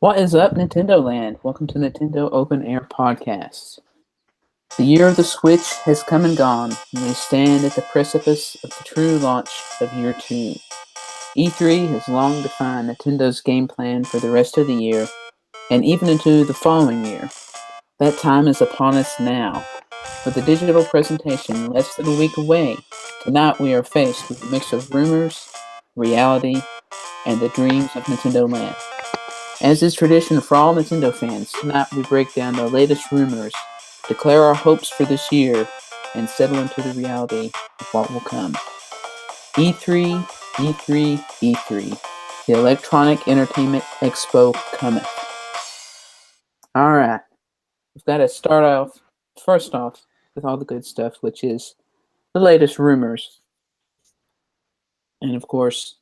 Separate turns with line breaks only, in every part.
What is up, Nintendo Land? Welcome to Nintendo Open Air Podcast. The year of the Switch has come and gone, and we stand at the precipice of the true launch of Year 2. E3 has long defined Nintendo's game plan for the rest of the year, and even into the following year. That time is upon us now. With the digital presentation less than a week away, tonight we are faced with a mix of rumors, reality, and the dreams of Nintendo Land. As is tradition for all Nintendo fans, tonight we break down the latest rumors, declare our hopes for this year, and settle into the reality of what will come. E3, E3, E3. The Electronic Entertainment Expo cometh. Alright, we've got to start off, first off, with all the good stuff, which is the latest rumors. And of course,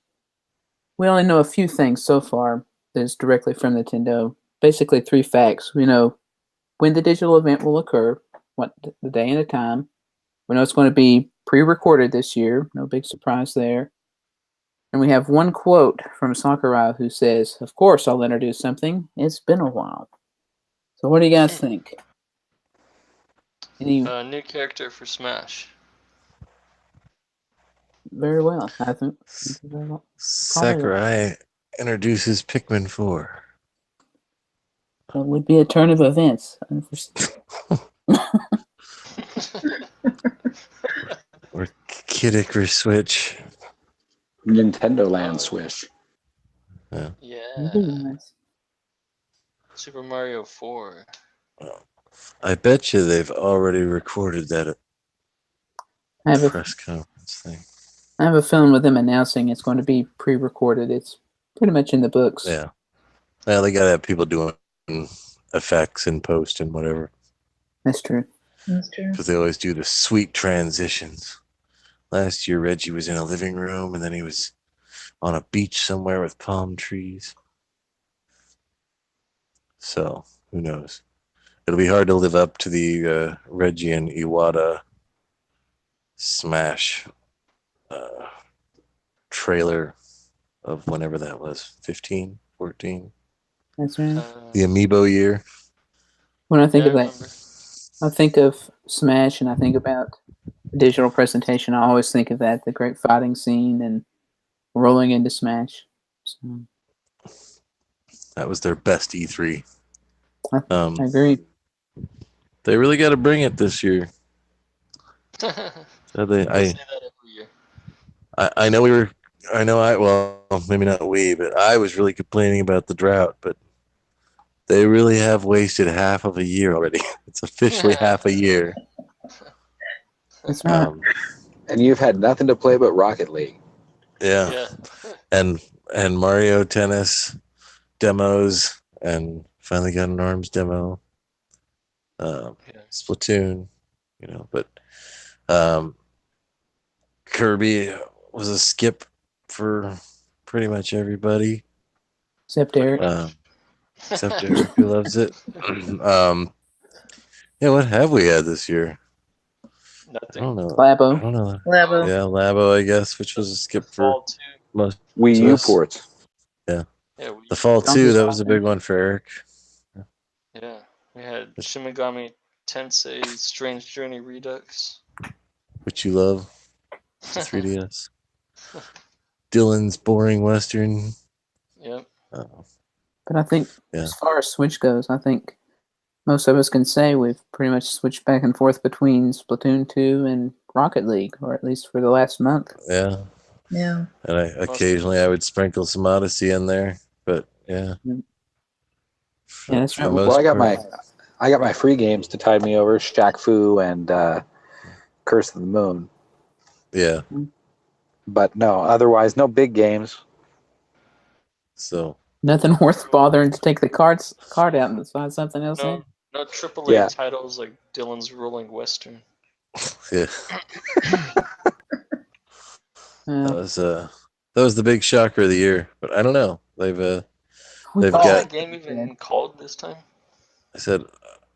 we only know a few things so far that is directly from Nintendo. Basically, three facts. We know when the digital event will occur, what the day and the time. We know it's going to be pre-recorded this year. No big surprise there. And we have one quote from Sakurai who says, "Of course, I'll introduce something. It's been a while." So what do you guys think? Any
New character for Smash.
very well, I think.
Sakurai introduces Pikmin 4.
It would be a turn of events.
Or Kid Icarus Switch.
Nintendo Land Switch.
Yeah. Super Mario 4.
I bet you they've already recorded that press conference thing.
I have a feeling with them announcing it's going to be pre-recorded, it's pretty much in the books.
Yeah. Well, they got to have people doing effects and post and whatever.
That's true.
Because they always do the sweet transitions. Last year, Reggie was in a living room, and then he was on a beach somewhere with palm trees. So, who knows? It'll be hard to live up to the Reggie and Iwata Smash trailer of whenever that was, 15, 14.
That's right.
The Amiibo year.
When I think of that, I think of Smash and I think about digital presentation. I always think of that, the great fighting scene and rolling into Smash. So,
that was their best E3.
I agree.
They really got to bring it this year.
Say that every year.
Well, maybe not we, but I was really complaining about the drought, but they really have wasted half of a year already. It's officially half a year.
That's right.
And you've had nothing to play but Rocket League.
Yeah. And Mario Tennis demos, and finally got an ARMS demo. Splatoon, but Kirby was a skip for pretty much everybody.
Except Eric.
Except Eric, who loves it. What have we had this year?
Nothing.
I don't know.
Labo.
Labo.
Yeah, Labo, I guess, which was a skip for
Fall 2.
most.
Wii U ports.
Yeah.
Yeah,
The Fall 2, that was a big one for Eric.
Yeah. We had Shin Megami Tensei Strange Journey Redux.
Which you love. 3DS. Dylan's Boring Western.
Yep.
But I think as far as Switch goes, I think most of us can say we've pretty much switched back and forth between Splatoon 2 and Rocket League, or at least for the last month.
Yeah.
Yeah.
And occasionally I would sprinkle some Odyssey in there, but yeah.
Yeah, that's right.
Well, I got my free games to tide me over, Shaq Fu and Curse of the Moon.
Yeah.
But no, otherwise no big games.
So
nothing worth bothering to take the card out and find something else in.
No AAA titles like Dylan's Rolling Western.
yeah. That was the big shocker of the year. But I don't know. They've got
that game even called this time?
I said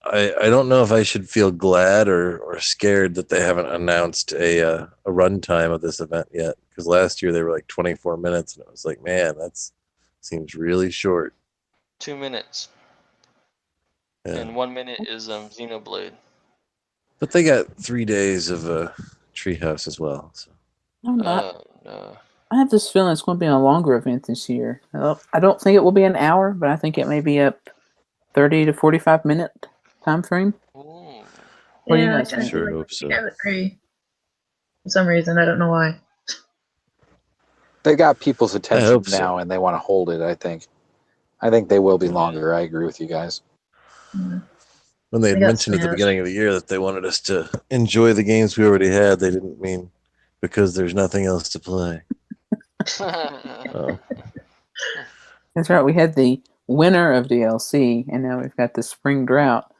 I don't know if I should feel glad or scared that they haven't announced a runtime of this event yet. Because last year they were like 24 minutes, and it was like, man, that seems really short.
2 minutes.
Yeah.
And 1 minute is Xenoblade.
But they got 3 days of Treehouse as well. So.
I'm not.
No.
I have this feeling it's going to be a longer event this year. I don't think it will be an hour, but I think it may be up 30 to 45 minute time frame.
Ooh.
What do you
Yeah, I
guys
kind of
think?
Sure
feel
hope
like
so.
I would agree. For some reason, I don't know why.
They got people's attention
hope so.
now, and they want to hold it. I think they will be longer. I agree with you guys.
Yeah.
When they had
They got
mentioned at the
Smash.
beginning of the year that they wanted us to enjoy the games we already had, they didn't mean because there's nothing else to play. Oh.
That's right. We had the winter of DLC, and now we've got the spring drought.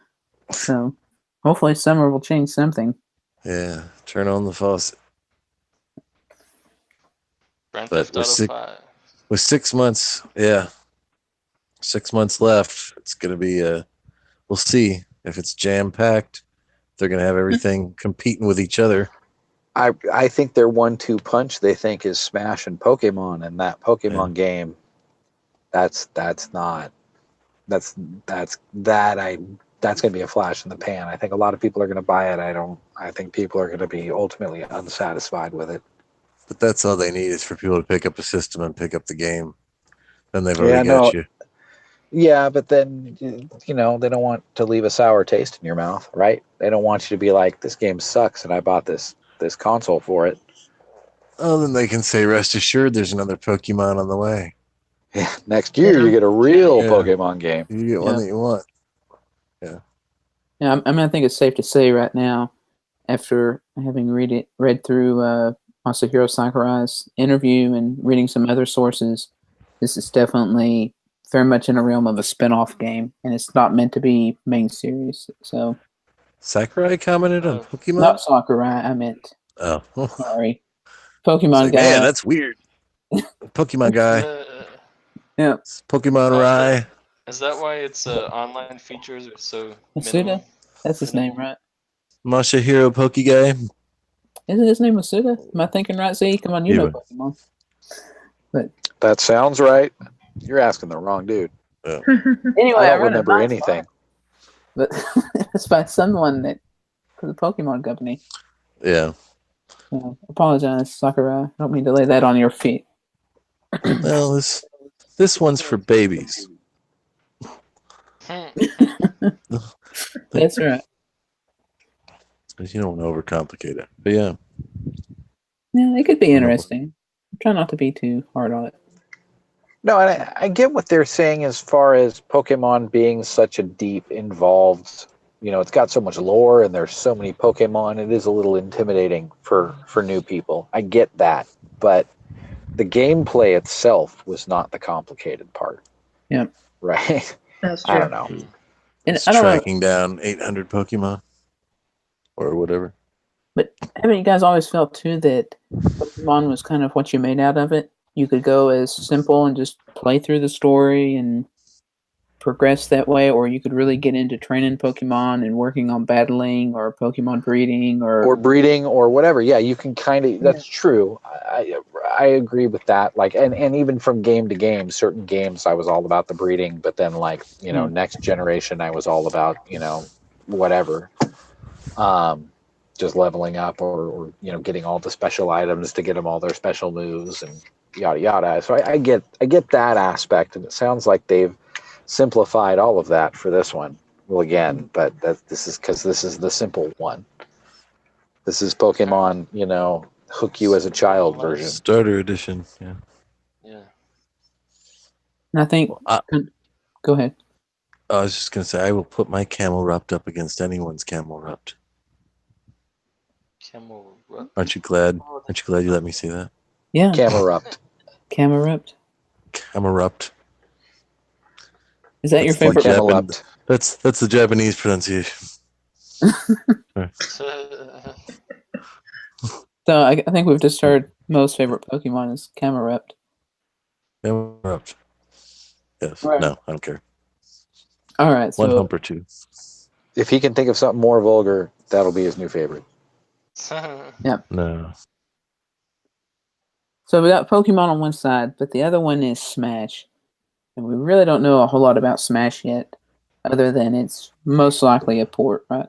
So hopefully summer will change something.
Yeah, turn on the faucet.
Grand
But
Theft Auto 5.
with 6 months, 6 months left, it's going to be we'll see if it's jam packed. They're going to have everything competing with each other.
I think their 1-2 punch they think is Smash and Pokemon, and that Pokemon game, that's going to be a flash in the pan. I think a lot of people are going to buy it. I think people are going to be ultimately unsatisfied with it.
But that's all they need is for people to pick up a system and pick up the game. Then they've already got you.
Yeah, but then they don't want to leave a sour taste in your mouth, right? They don't want you to be like, this game sucks and I bought this console for it.
Oh, then they can say, rest assured, there's another Pokemon on the way.
Yeah, next year you get a real Pokemon game.
You get one that you want. Yeah.
Yeah, I mean, I think it's safe to say right now, after having read through Masahiro Sakurai's interview and reading some other sources, this is definitely very much in the realm of a spin-off game, and it's not meant to be main series. So
Sakurai commented on Pokemon?
not Sakurai, I meant.
Oh.
Sorry. Pokemon guy.
Man, that's weird. Pokemon guy.
Yeah.
It's Pokemon Rai.
Is that why its online features are so
Masuda?
minimal?
That's his name, right?
Masahiro Poke Guy.
Isn't his name Masuda? Am I thinking right? See, come on, you know Pokemon. But
that sounds right. You're asking the wrong dude.
Anyway,
I don't remember anything.
But it's by someone for the Pokemon company.
Yeah.
Apologize, Sakurai. I don't mean to lay that on your feet.
Well, this one's for babies.
That's right.
You don't want to overcomplicate it. But yeah.
Yeah, it could be interesting. Try not to be too hard on it.
No, and I get what they're saying as far as Pokemon being such a deep, involved, it's got so much lore and there's so many Pokemon. It is a little intimidating for new people. I get that. But the gameplay itself was not the complicated part.
Yeah.
Right?
That's true.
I don't know.
And
it's tracking down 800 Pokemon or whatever.
But haven't you guys always felt, too, that Pokemon was kind of what you made out of it? You could go as simple and just play through the story and progress that way, or you could really get into training Pokemon and working on battling or Pokemon breeding or
breeding or whatever. Yeah, you can kind of. That's true. I agree with that. Like, and even from game to game, certain games I was all about the breeding, but then next generation I was all about whatever, just leveling up or getting all the special items to get them all their special moves and yada yada. So I get that aspect, and it sounds like they've simplified all of that for this one. Well, again, but this is because this is the simple one. This is Pokemon, hook you as a child version.
Starter edition, yeah.
Yeah.
And I think... go ahead.
I was just going to say, I will put my Camelrupt up against anyone's Camelrupt.
Camelrupt?
Aren't you glad you let me see that?
Yeah.
Camelrupt.
Camelrupt.
Camelrupt.
Is that your favorite?
Camelrupt.
That's the Japanese pronunciation.
So I think we've just heard Mo's favorite Pokemon is Camelrupt.
Camelrupt. Yes.
Right.
No, I don't care.
All right. So,
one hump or two.
If he can think of something more vulgar, that'll be his new favorite.
Yeah.
No.
So we got Pokemon on one side, but the other one is Smash. And we really don't know a whole lot about Smash yet, other than it's most likely a port, right?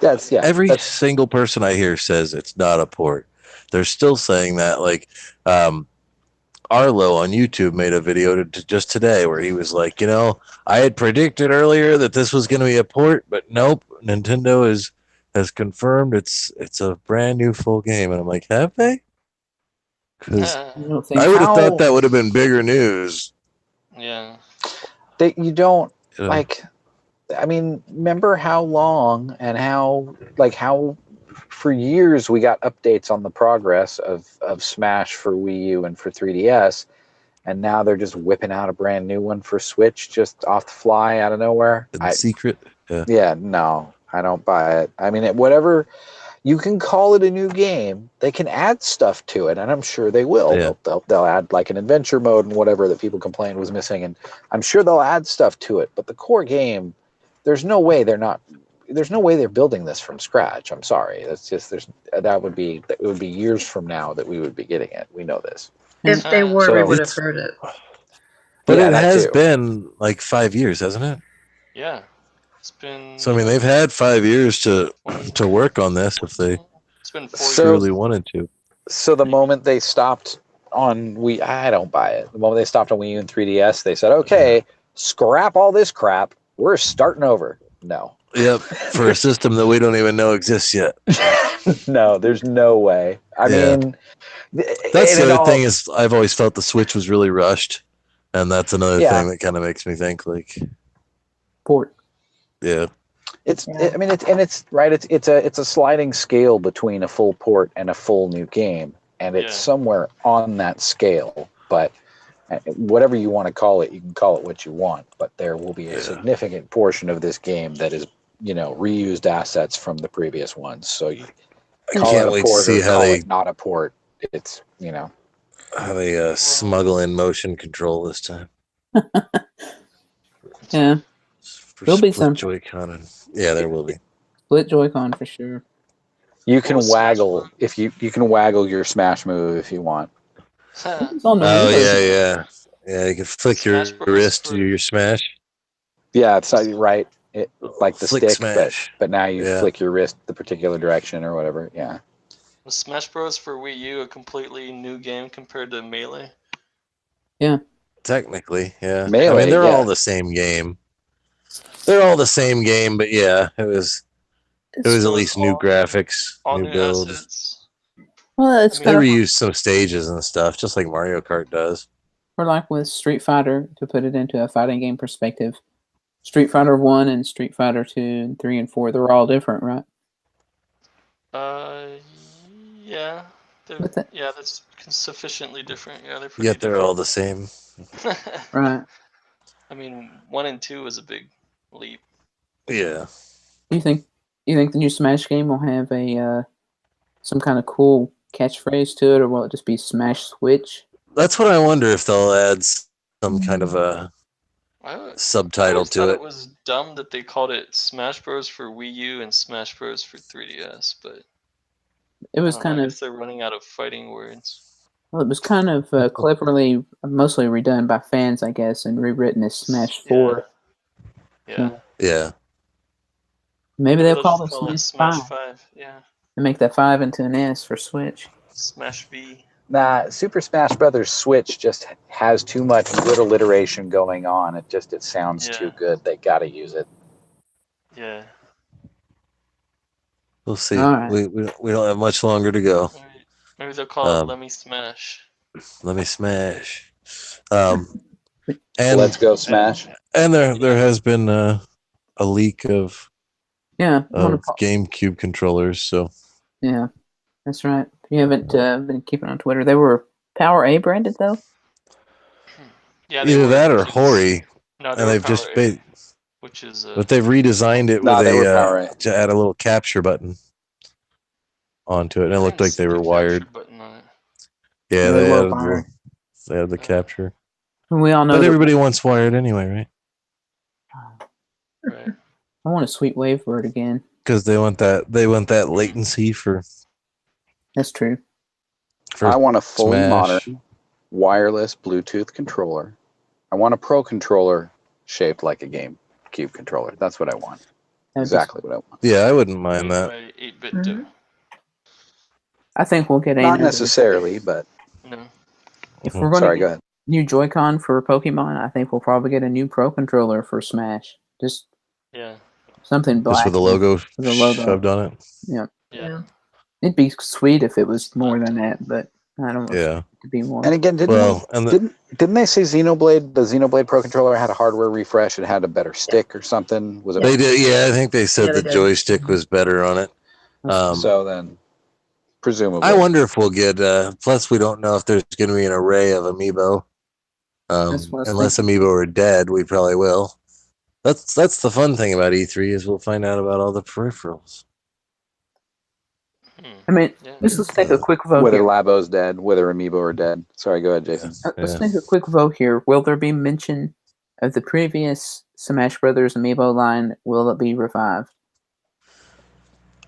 Every single person I hear says it's not a port. They're still saying that. Like, Arlo on YouTube made a video just today where he was like, I had predicted earlier that this was going to be a port, but nope, Nintendo has confirmed it's a brand new full game. And I'm like, have they? Because
I don't think
I would have thought that would have been bigger news.
Yeah.
You don't
You know?
like. I mean, remember how long and how for years we got updates on the progress of Smash for Wii U and for 3DS, and now they're just whipping out a brand new one for Switch just off the fly out of nowhere.
In secret.
Yeah, no, I don't buy it. I mean, whatever you can call it a new game, they can add stuff to it, and I'm sure they will.
Yeah.
They'll add like an adventure mode and whatever that people complained was missing, and I'm sure they'll add stuff to it. But the core game, there's no way they're building this from scratch. I'm sorry. That's just it would be years from now that we would be getting it. We know this.
If they were,
So
we would have heard it.
But
Yeah,
it
that
has
too.
been like 5 years, hasn't it?
Yeah. It's been.
So I mean, they've had 5 years to work on this if they
It's been 4
So-
truly wanted to.
So the moment they stopped on Wii, I don't buy it. The moment they stopped on Wii U and 3DS, they said, "Okay, scrap all this crap. We're starting over." No.
Yep, for a system that we don't even know exists yet.
No, there's no way. I
Yeah.
mean,
That's the other thing is I've always felt the Switch was really rushed, and that's another
Yeah.
thing that kind of makes me think like,
port.
yeah,
It's a sliding scale between a full port and a full new game, and it's somewhere on that scale. But whatever you want to call it, you can call it what you want. But there will be a significant portion of this game that is, reused assets from the previous ones. So you
I
call
can't
it a
wait to
port
see
or
how
call
they
it not a port. It's
how they smuggle in motion control this time.
Yeah,
For
There'll be
split
some.
Joy-Con and there will be.
Split Joy-Con for sure.
you can
Well, Smash
waggle
Bros.
if you can waggle your smash move if you want.
It's on the
Oh
Wii.
yeah. You can flick your
Smash Bros.
wrist to
for-
do your smash.
Yeah, it's not right. It like the
Flick
stick,
smash.
but now you
Yeah.
flick your wrist the particular direction or whatever. Yeah.
Was Smash Bros. For Wii U a completely new game compared to Melee?
Technically, yeah. I
Melee,
mean, they're
yeah.
all the same game. They're all the same game, but yeah, it was at
So
least
it's
new
all-
graphics,
All
new
new
builds.
assets.
Well, it's
I
They
kind of
reused some stages and stuff, just like Mario Kart does.
or like with Street Fighter, to put it into a fighting game perspective. Street Fighter 1 and Street Fighter 2 and 3 and 4, they're all different, right?
Yeah.
What's that?
Yeah, that's sufficiently different. Yeah, they're pretty
Yet they're all the same.
different.
Right.
I mean, 1 and 2 was a big leap.
Yeah.
You think the new Smash game will have a some kind of cool catchphrase to it, or will it just be Smash Switch?
That's what I wonder if they'll add some kind of a
I
subtitle
always
to
thought
it.
it was dumb that they called it Smash Bros. For Wii U and Smash Bros. For 3DS, but
It was
I don't know,
kind
I
of
guess they're running out of fighting words.
well, it was kind of cleverly, mostly redone by fans, I guess, and rewritten as Smash 4.
Yeah.
Yeah.
Maybe they'll call
just
it
call it
Smash
Smash
5
5. Yeah.
and make that 5 into an S for Switch.
Smash V.
Nah, Super Smash Brothers Switch just has too much good alliteration going on. It sounds
Yeah.
too good. They got to use it.
Yeah.
We'll see.
All right.
We don't have much longer to go.
Maybe they'll call it Let Me Smash.
Let me smash. And
Let's go Smash.
and there has been a leak of
Yeah,
GameCube controllers. So
yeah, that's right. If you haven't been keeping on Twitter, they were Power A branded though.
Yeah, they
either
were,
that or
which is-
Hori,
No, they
and
were
they've
Power
just
A,
made,
which is
but they've redesigned it
No,
with
they were Power A.
to add a little capture button onto it, and it looked like they were wired.
Button on it.
Yeah,
They
they
were
added
wired.
they had the capture.
And we all know
But
that
everybody wants wired anyway, right?
Right.
I want a sweet wave word again.
Because they want that latency for
That's true.
I want a fully
Smash.
modern wireless Bluetooth controller I want a Pro controller shaped like a GameCube controller. That's what I want. Exactly what I want.
Yeah, I wouldn't mind that.
8-bit do.
I think we'll get
Not necessarily, but
No.
If we're going to
sorry,
get
go ahead.
new Joy-Con for Pokemon, I think we'll probably get a new Pro controller for Smash. Just something black.
Just with the logo
shoved
on it.
Yeah.
It'd be sweet if it was more than that, but I don't know.
Yeah.
It could be more.
And again, didn't they say Xenoblade? The Xenoblade Pro controller had a hardware refresh. It had a better stick or something. Was it?
They did. Yeah, I think they said the joystick was better on it.
So then, presumably,
I wonder if we'll get. Plus, we don't know if there's going to be an array of amiibo. Unless amiibo are dead, we probably will. That's the fun thing about E3 is we'll find out about all the peripherals.
I mean, let's take a quick vote
whether
here.
Labo's dead, whether amiibo are dead. Sorry, go ahead, Jason.
Let's take a quick vote here. Will there be mention of the previous Smash Brothers amiibo line? Will it be revived?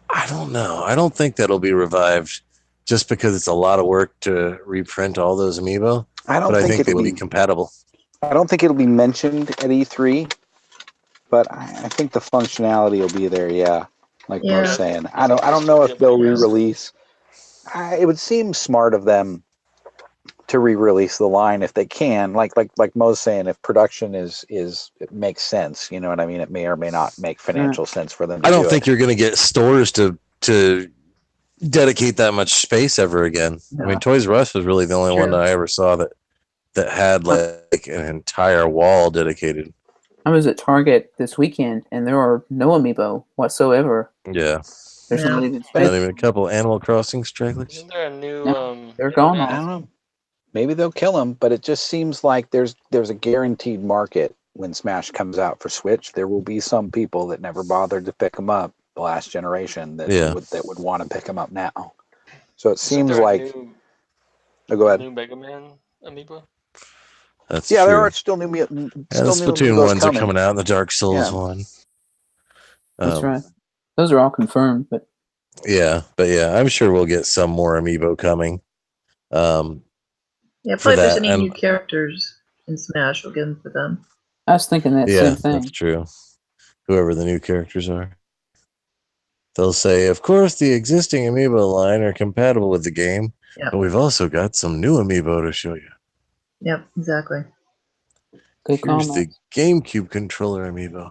I don't know. I don't think that'll be revived just because it's a lot of work to reprint all those amiibo. I think they will be compatible.
I don't think it'll be mentioned at E3, but I think the functionality will be there. Yeah, like Mo's saying. I don't know if they'll re-release. It would seem smart of them to re-release the line if they can. Like Mo's saying, if production is it makes sense. You know what I mean? It may or may not make financial sense for them.
I don't think you're going to get stores to dedicate that much space ever again. No. I mean, Toys R Us was really the only one that I ever saw that had like an entire wall dedicated.
I was at Target this weekend, and there are no amiibo whatsoever.
Yeah.
There's not even
a couple Animal Crossing stragglers.
Isn't there a new?
They're gone.
I don't know. Maybe they'll kill them, but it just seems like there's a guaranteed market when Smash comes out for Switch. There will be some people that never bothered to pick them up the last generation that would want to pick them up now. So it seems like. Go ahead.
New Mega Man amiibo.
That's true.
There are still new.
The Splatoon ones are coming out, and the Dark Souls one.
That's right. Those are all confirmed, but
I'm sure we'll get some more amiibo coming.
Probably if there's any new characters in Smash, we'll get them for them.
I was thinking that same thing.
That's true. Whoever the new characters are. They'll say, of course, the existing amiibo line are compatible with the game, but we've also got some new amiibo to show you.
Yep, exactly.
Good
Here's the GameCube controller amiibo.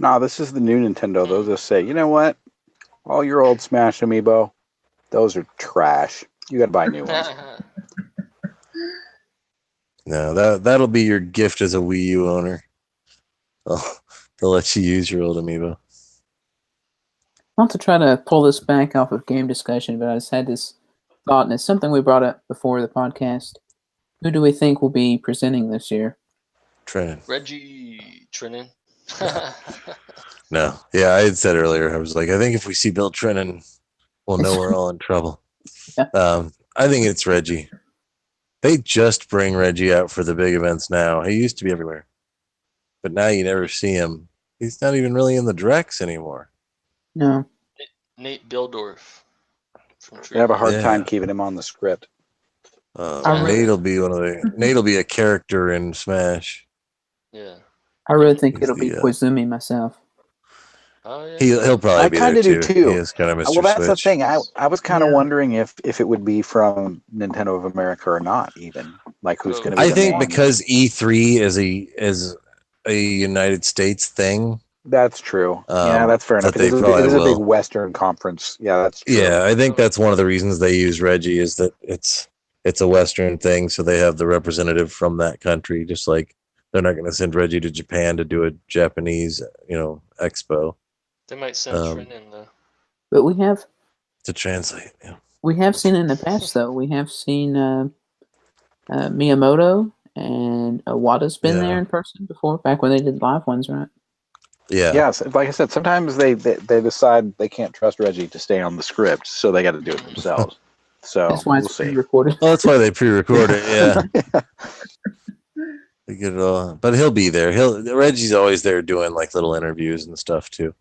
No, this is the new Nintendo. They'll just say, you know what? All your old Smash amiibo, those are trash. You got to buy new ones.
No, that'll be your gift as a Wii U owner. They'll let you use your old amiibo.
I want to try to pull this back off of game discussion, but I just had this thought, and it's something we brought up before the podcast. Who do we think will be presenting this year?
Trennan.
Reggie Trennan.
No. Yeah, I had said earlier, I was like, I think if we see Bill Trennan, we'll know we're all in trouble. I think it's Reggie. They just bring Reggie out for the big events now. He used to be everywhere. But now you never see him. He's not even really in the Drex anymore.
No.
Nate Bildorf.
They have a hard time keeping him on the script.
Nate'll be a character in Smash.
Yeah.
I really think it'll be Koizumi myself.
Oh yeah.
He'll probably be there too. He is kind of Mr.
Well, that's
Switch.
the thing. I was kind of wondering if it would be from Nintendo of America or not, even like who's going to be.
I think because E3 is a United States thing.
That's true. Yeah, that's fair enough. It is a big Western conference. Yeah, that's true.
Yeah, I think that's one of the reasons they use Reggie is that it's a Western thing, so they have the representative from that country. Just like they're not going to send Reggie to Japan to do a Japanese, expo.
They might send Trennan though.
But we have
to translate. Yeah.
We have seen in the past though. We have seen Miyamoto and Iwata's been there in person before, back when they did live ones, right?
Yeah.
Yes, like I said, sometimes they decide they can't trust Reggie to stay on the script, so they got to do it themselves. So
that's why it's pre-recorded.
Well, that's why they pre-record it. Yeah. They get it all, but he'll be there. Reggie's always there doing like little interviews and stuff too.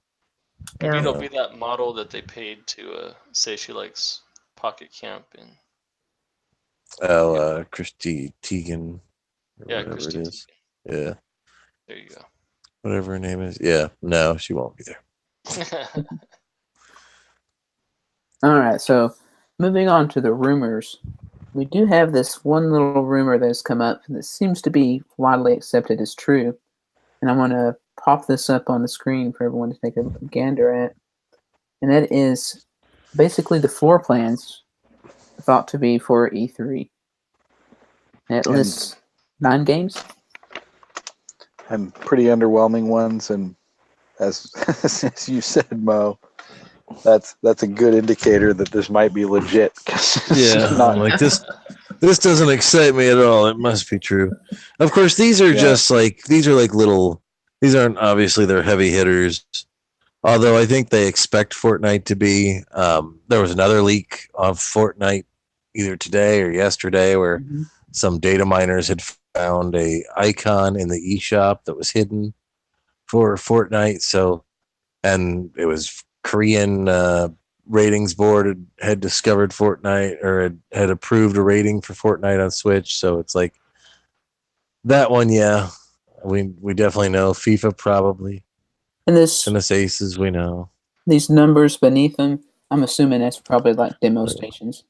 Maybe it'll be that model that they paid to say she likes Pocket Camp and.
Christy Teigen.
Yeah, Christy Teigen.
Yeah.
There you go.
Whatever her name is. Yeah. No, she won't be there.
All right, so moving on to the rumors. We do have this one little rumor that has come up that seems to be widely accepted as true. And I want to pop this up on the screen for everyone to take a gander at. And that is basically the floor plans thought to be for E3. And it lists 9 games.
And pretty underwhelming ones. And as you said, Mo, that's a good indicator that this might be legit.
Yeah, like this doesn't excite me at all. It must be true. Of course, these are just like little. These aren't obviously they're heavy hitters. Although I think they expect Fortnite to be. There was another leak of Fortnite either today or yesterday where some data miners had found a icon in the eShop that was hidden for Fortnite. So, and it was Korean ratings board had discovered Fortnite or had approved a rating for Fortnite on Switch. So it's like that one. Yeah, we definitely know. FIFA probably.
And this
Tennis Aces, we know.
These numbers beneath them, I'm assuming that's probably like demo stations.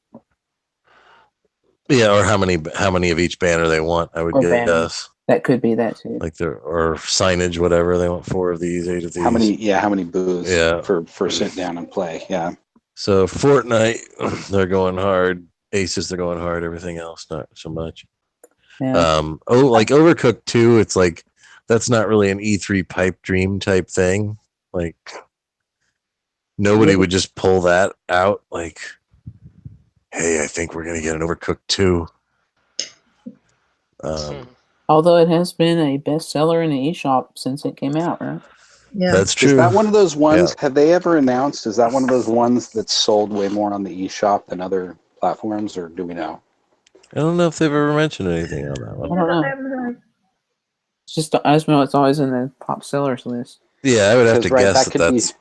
Yeah, or how many of each banner they want, I would guess.
That could be that too.
Like or signage, whatever. They want 4 of these, 8 of these.
How many booths for sit down and play, yeah.
So Fortnite, they're going hard. Aces, they're going hard. Everything else, not so much.
Yeah.
Like Overcooked 2, it's like that's not really an E3 pipe dream type thing. Like nobody would just pull that out. Like, hey, I think we're gonna get an Overcooked 2.
Although it has been a bestseller in the eShop since it came out, right?
Yeah,
that's true.
Is that one of those ones? Yeah. Have they ever announced? Is that one of those ones that's sold way more on the eShop than other platforms, or do we know?
I don't know if they've ever mentioned anything on that one.
I don't know. It's just I just know it's always in the top sellers list.
Yeah, I would have to guess that's.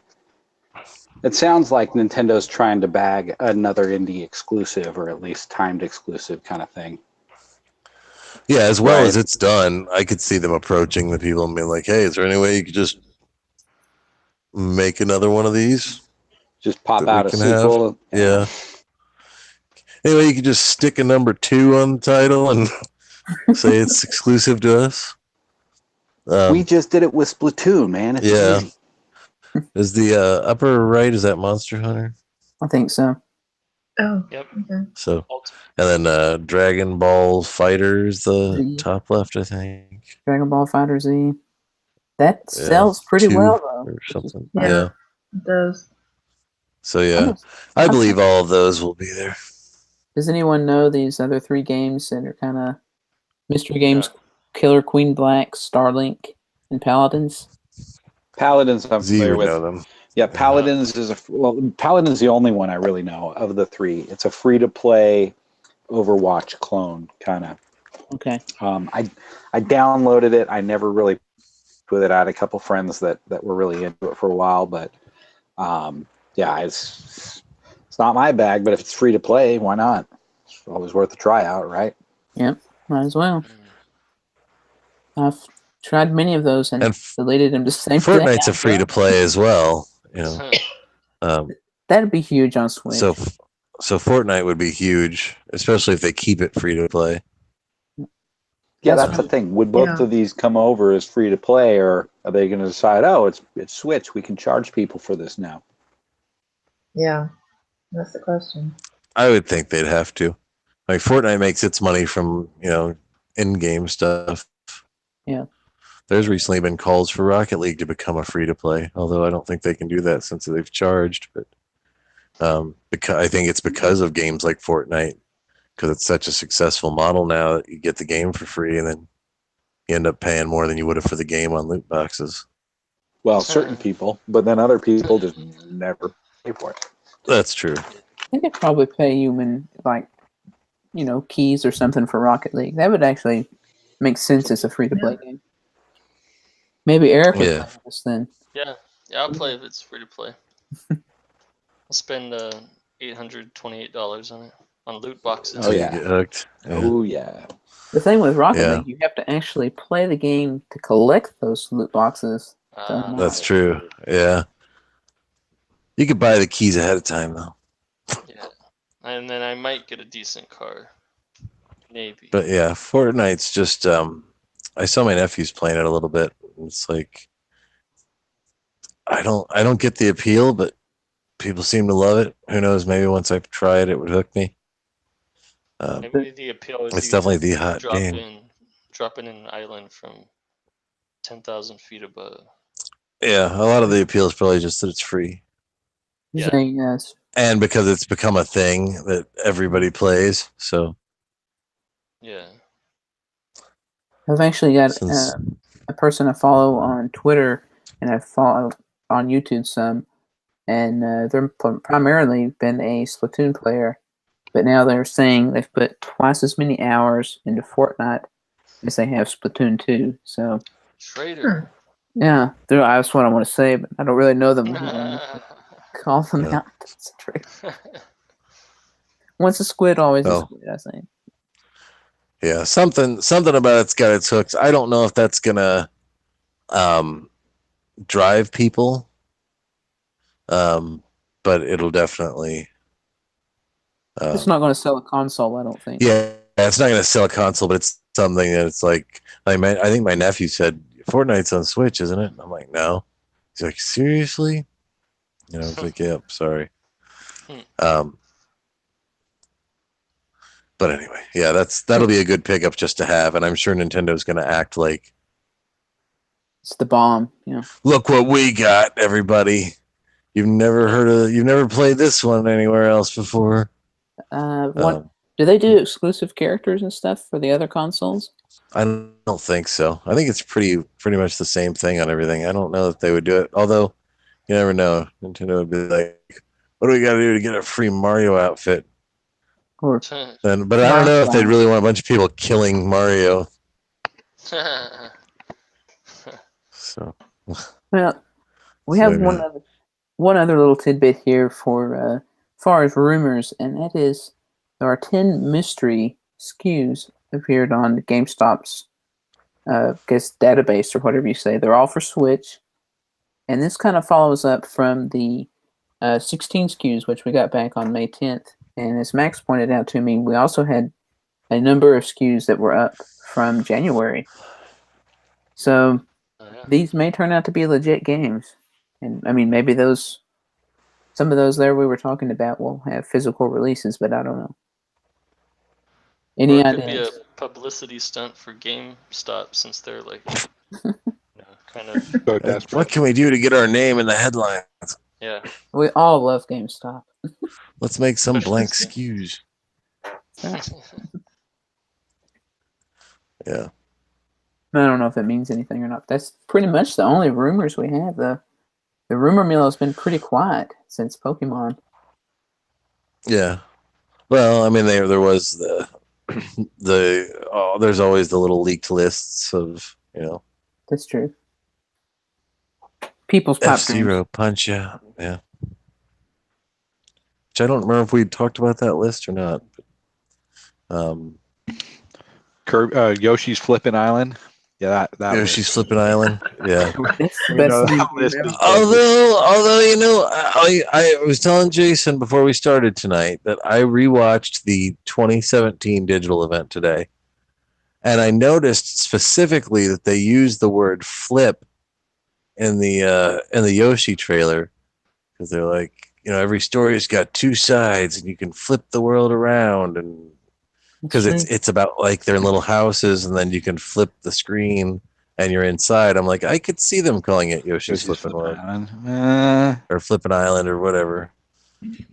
It sounds like Nintendo's trying to bag another indie exclusive, or at least timed exclusive kind of thing.
Yeah, as well as it's done, I could see them approaching the people and being like, "Hey, is there any way you could just make another one of these?
Just pop out a sequel."
Yeah. Anyway, you could just stick a number 2 on the title and say it's exclusive to us.
We just did it with Splatoon, man. It's easy.
Is the upper right, is that Monster Hunter?
I think so.
Oh,
yep.
Okay.
So, and then Dragon Ball Fighters, the top left, I think.
Dragon Ball Fighter Z. That sells pretty well, though.
Or something.
Yeah, it does.
So, yeah, I believe all of those will be there.
Does anyone know these other 3 games that are kind of mystery games? Killer Queen Black, Starlink, and Paladins?
Paladins, I'm familiar with.
Know them.
Yeah, Paladins Paladins is the only one I really know of the 3. It's a free-to-play Overwatch clone, kind of.
Okay.
I downloaded it. I never really put it. I had a couple friends that were really into it for a while, but it's not my bag. But if it's free to play, why not? It's always worth a tryout, right?
Yep, might as well. I've tried many of those and deleted them the same day.
Fortnite's a free to play as well. You know,
that'd be huge on Switch.
So Fortnite would be huge, especially if they keep it free to play.
Yeah, that's the thing. Would both of these come over as free to play, or are they going to decide, oh, it's Switch, we can charge people for this now?
Yeah, that's the question.
I would think they'd have to. Like Fortnite makes its money from in-game stuff.
Yeah.
There's recently been calls for Rocket League to become a free-to-play, although I don't think they can do that since they've charged. But because I think it's because of games like Fortnite, because it's such a successful model now that you get the game for free and then you end up paying more than you would have for the game on loot boxes.
Well, certain people, but then other people just never pay for it.
That's true.
I think they'd probably pay you in, keys or something for Rocket League. That would actually make sense as a free-to-play game. Maybe Eric would play this then.
Yeah, I'll play if it's free to play. I'll spend $828 on it on loot boxes.
Oh yeah, get hooked.
Yeah. Oh yeah.
The thing with Rocket League, you have to actually play the game to collect those loot boxes.
That's true. Yeah. You could buy the keys ahead of time, though.
Yeah. And then I might get a decent car. Maybe.
But yeah, Fortnite's just I saw my nephews playing it a little bit. It's like I don't get the appeal, but people seem to love it. Who knows, maybe once I try it it would hook me.
Maybe the appeal is
it's definitely the hot game.
Dropping in an island from 10,000 feet above.
Yeah, a lot of the appeal is probably just that it's free.
Yeah. Yes.
And because it's become a thing that everybody plays, so.
Yeah.
I've actually got a person I follow on Twitter, and I've followed on YouTube some, and they're primarily been a Splatoon player, but now they're saying they've put twice as many hours into Fortnite as they have Splatoon 2. So.
Traitor.
Yeah, that's what I want to say, but I don't really know them. Call them out. That's a traitor. Once a squid, always a squid, I think.
Yeah, something about it's got its hooks. I don't know if that's gonna drive people, but it'll definitely.
It's not going to sell a console, I don't think.
Yeah, it's not going to sell a console, but it's something that it's like. I think my nephew said Fortnite's on Switch, isn't it? I'm like, no. He's like, seriously? I was like, yep, sorry. But anyway, yeah, that'll be a good pickup just to have, and I'm sure Nintendo's going to act like
it's the bomb. Yeah.
Look what we got, everybody! You've never played this one anywhere else before.
Do they do exclusive characters and stuff for the other consoles?
I don't think so. I think it's pretty much the same thing on everything. I don't know if they would do it, although you never know. Nintendo would be like, "What do we got to do to get a free Mario outfit?" But I don't know if they'd really want a bunch of people killing Mario. So,
well, we have one other little tidbit here for far as rumors, and that is there are 10 mystery SKUs appeared on GameStop's database or whatever you say. They're all for Switch, and this kind of follows up from the 16 SKUs which we got back on May 10th. And as Max pointed out to me, we also had a number of SKUs that were up from January. So these may turn out to be legit games. And I mean, maybe some of those there we were talking about will have physical releases, but I don't know. Any ideas?
It could be a publicity stunt for GameStop since they're like, kind of.
So what can we do to get our name in the headlines?
Yeah.
We all love GameStop.
Let's make some blank SKUs. Yeah.
I don't know if it means anything or not. That's pretty much the only rumors we have. The rumor mill has been pretty quiet since Pokemon.
Yeah. Well, I mean, there was there's always the little leaked lists of,
That's true. People's Pop
F-Zero, Punch-Out, yeah. Which I don't remember if we talked about that list or not.
Yoshi's Flippin' Island. Yeah, that
Yoshi's Flippin' Island. Yeah.
Although
I was telling Jason before we started tonight that I rewatched the 2017 digital event today, and I noticed specifically that they used the word "flip" in the Yoshi trailer, because they're like, every story's got two sides, and you can flip the world around, and because it's about like they're in little houses, and then you can flip the screen and you're inside. I'm like, I could see them calling it Yoshi's Flippin' Island, or Flippin' Island, or whatever.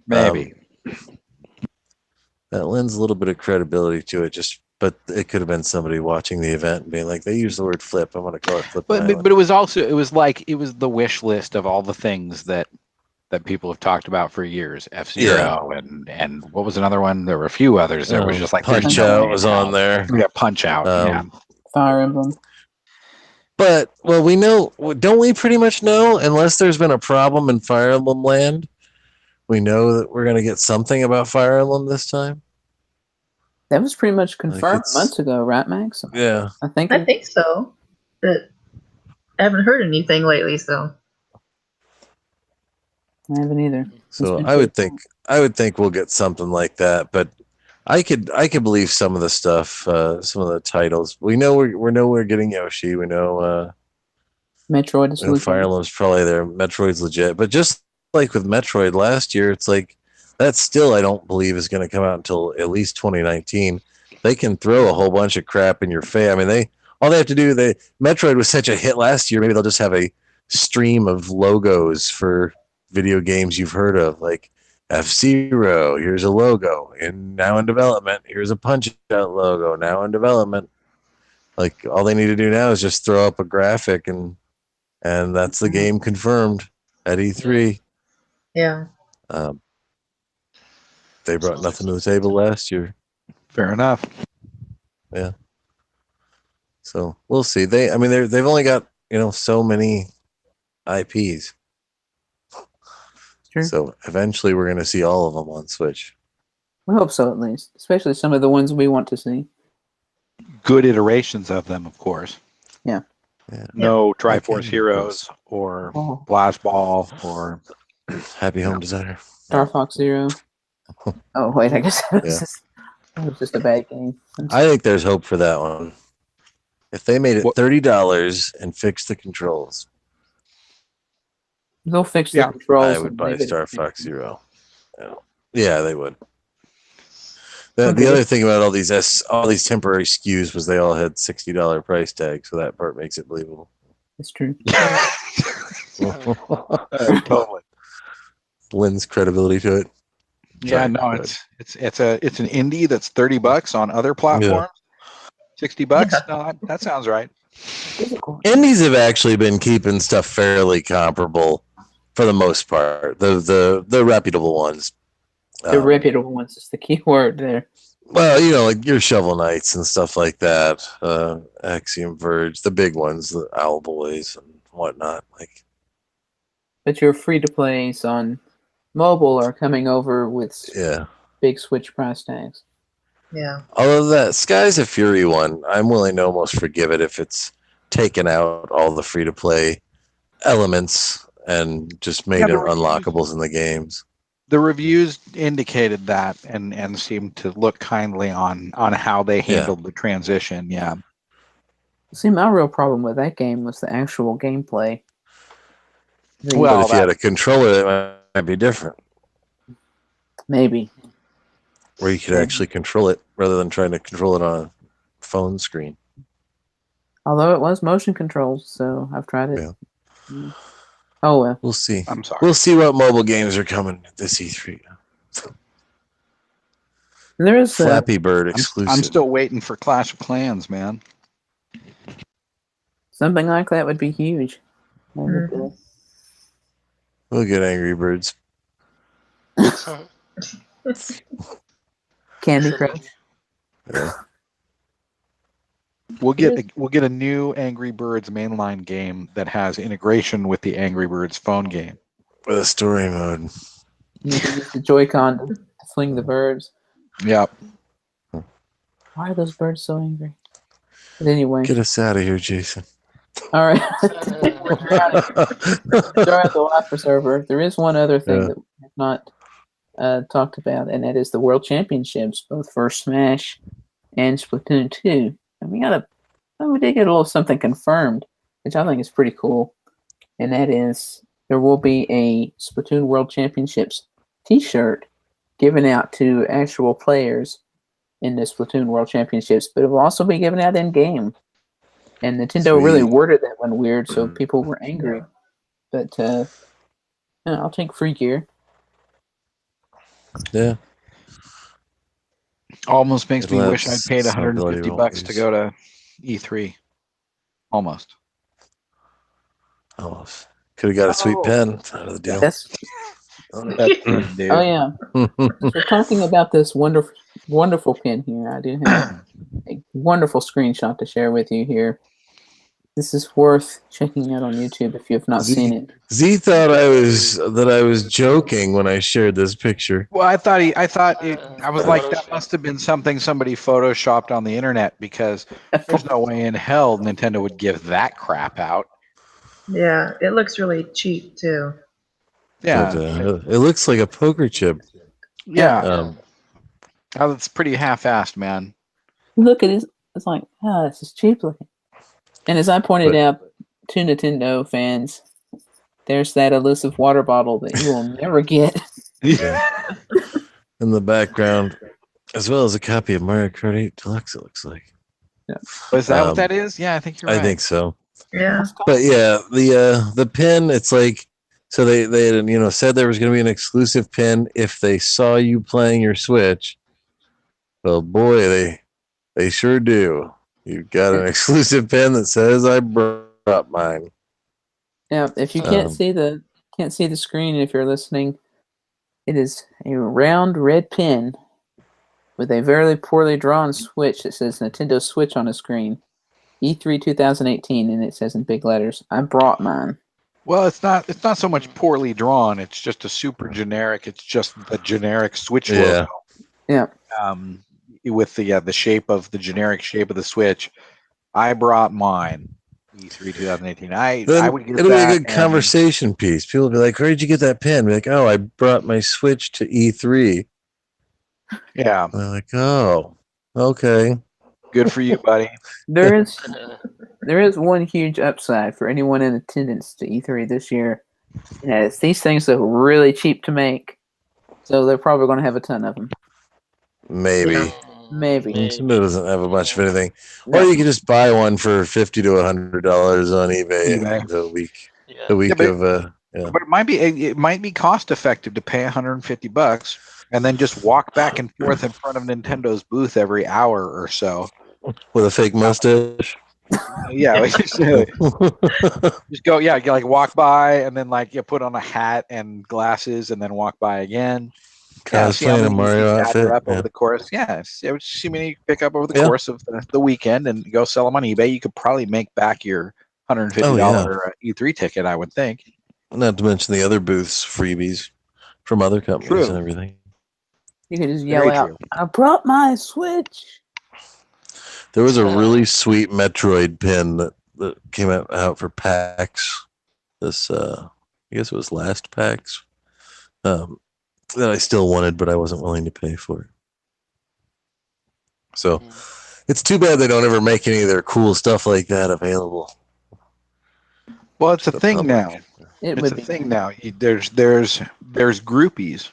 Maybe
that lends a little bit of credibility to it. But it could have been somebody watching the event and being like, they use the word "flip." I want to call it Flippin' Island.
But it was the wish list of all the things that people have talked about for years. F-Zero and what was another one? There were a few others. There was just like
Punch-Out was on there.
Yeah, Punch-Out. Yeah.
Fire Emblem.
But don't we pretty much know, unless there's been a problem in Fire Emblem land, we know that we're going to get something about Fire Emblem this time?
That was pretty much confirmed months ago, right, Max?
Yeah.
I think
so. But I haven't heard anything lately, so.
I haven't either.
So I would think we'll get something like that, but I could believe some of the stuff, some of the titles. We know we're getting Yoshi. We know
Metroid is legit.
Fire Emblem's probably there. Metroid's legit, but just like with Metroid last year, it's like that still I don't believe is going to come out until at least 2019. They can throw a whole bunch of crap in your face. I mean, all they have to do. Metroid was such a hit last year. Maybe they'll just have a stream of logos for video games you've heard of, like F-Zero. Here's a logo, and now in development. Here's a Punch-Out logo, now in development. Like all they need to do now is just throw up a graphic, and that's the game confirmed at E3.
Yeah.
They brought nothing to the table last year.
Fair enough.
Yeah. So we'll see. They've only got so many IPs.
Sure.
So eventually we're going to see all of them on Switch.
We hope so, at least. Especially some of the ones we want to see.
Good iterations of them, of course.
Yeah.
No Triforce Heroes or Blast Ball or
Happy Home Designer.
Star Fox Zero. Oh, wait, I guess that was just a bad game.
I think there's hope for that one. If they made it $30 and fixed the controls,
they'll fix the controls.
I would buy Star Fox Zero. Yeah, they would. The other thing about all these temporary SKUs was they all had $60 price tags, so that part makes it believable.
It's true.
Totally.
Lends credibility to it.
Yeah, no, it's an indie that's $30 on other platforms. Yeah. $60. Yeah. No, that sounds right.
Indies have actually been keeping stuff fairly comparable for the most part. The reputable ones.
The reputable ones is the key word there.
Well, like your Shovel Knights and stuff like that, Axiom Verge, the big ones, the Owlboys and whatnot.
But your free-to-plays on mobile are coming over with big Switch price tags.
Yeah.
Although that Skies of Fury one, I'm willing to almost forgive it if it's taken out all the free-to-play elements and just made it unlockables in the games.
The reviews indicated that and seemed to look kindly on how they handled the transition. Yeah.
See, my real problem with that game was the actual gameplay.
Well, if you had a controller, that might be different.
Maybe.
Where you could actually control it rather than trying to control it on a phone screen.
Although it was motion controls, so I've tried it. Yeah. Oh, well.
We'll see.
I'm sorry.
We'll see what mobile games are coming this E3.
There is
Flappy Bird exclusive.
I'm still waiting for Clash of Clans, man.
Something like that would be huge.
We'll get Angry Birds.
Candy Crush.
Yeah.
We'll get a new Angry Birds mainline game that has integration with the Angry Birds phone game.
With a story mode.
You can use the Joy-Con to fling the birds.
Yep.
Why are those birds so angry? But anyway.
Get us out of here, Jason.
All right. We're out the live preserver. There is one other thing that we have not talked about, and that is the World Championships, both for Smash and Splatoon 2. And we did get a little something confirmed, which I think is pretty cool. And that is there will be a Splatoon World Championships t-shirt given out to actual players in the Splatoon World Championships, but it will also be given out in game. And Nintendo really worded that one weird, so people were angry. But I'll take free gear.
Yeah.
Almost makes me wish I'd paid $150 to go to E3. Almost.
Almost. Could have got a sweet pen out of the deal.
Oh yeah. We're talking about this wonderful pin here. I do have a wonderful screenshot to share with you here. This is worth checking out on YouTube if you have not seen it.
Z thought I was joking when I shared this picture.
Well, I was like, that must have been something somebody photoshopped on the internet, because there's no way in hell Nintendo would give that crap out.
Yeah, it looks really cheap too.
Yeah,
But, it looks like a poker chip.
yeah. It's pretty half-assed, man.
Look at it. It's like, this is cheap looking. And as I pointed out to Nintendo fans, there's that elusive water bottle that you will never get.
Yeah. In the background, as well as a copy of Mario Kart 8 Deluxe, it looks like.
Yeah. Is that what that is? Yeah, I think you're right.
I think so.
Yeah.
But yeah, the pin, it's like, so they had, said there was going to be an exclusive pin if they saw you playing your Switch. Well, boy, they sure do. You've got an exclusive pin that says I brought mine.
Now, if you can't see the screen, if you're listening, it is a round red pin with a very poorly drawn Switch that says Nintendo Switch on the screen. E3 2018, and it says in big letters, I brought mine.
Well, it's not so much poorly drawn. It's just a super generic. It's just the generic Switch logo.
Yeah.
With the shape of the generic shape of the Switch. I brought mine. E3 2018. I would get
it'll be a good conversation piece. People will be like, "Where did you get that pen?" Be like, "Oh, I brought my Switch to E3."
Yeah.
And they're like, "Oh, okay.
Good for you, buddy."
There is one huge upside for anyone in attendance to E3 this year. And these things are really cheap to make, so they're probably going to have a ton of them.
Maybe.
Yeah. Maybe.
Nintendo doesn't have a bunch of anything. No. Or you can just buy one for $50 to $100 on eBay. The week of
But it might be cost effective to pay $150 and then just walk back and forth in front of Nintendo's booth every hour or so
with a fake mustache.
Yeah, just go. Yeah, you like walk by and then you put on a hat and glasses and then walk by again.
Cosplaying a Mario outfit
over the course. Yeah, see many pick up over the course of the weekend and go sell them on eBay. You could probably make back your $150 E3 ticket, I would think.
Not to mention the other booths freebies from other companies and everything.
You could just yell out, "I brought my Switch."
There was a really sweet Metroid pin that came out for PAX. This, I guess it was last PAX. That I still wanted, but I wasn't willing to pay for it. So it's too bad they don't ever make any of their cool stuff like that available.
Well, it's a thing now. It's a thing now. There's groupies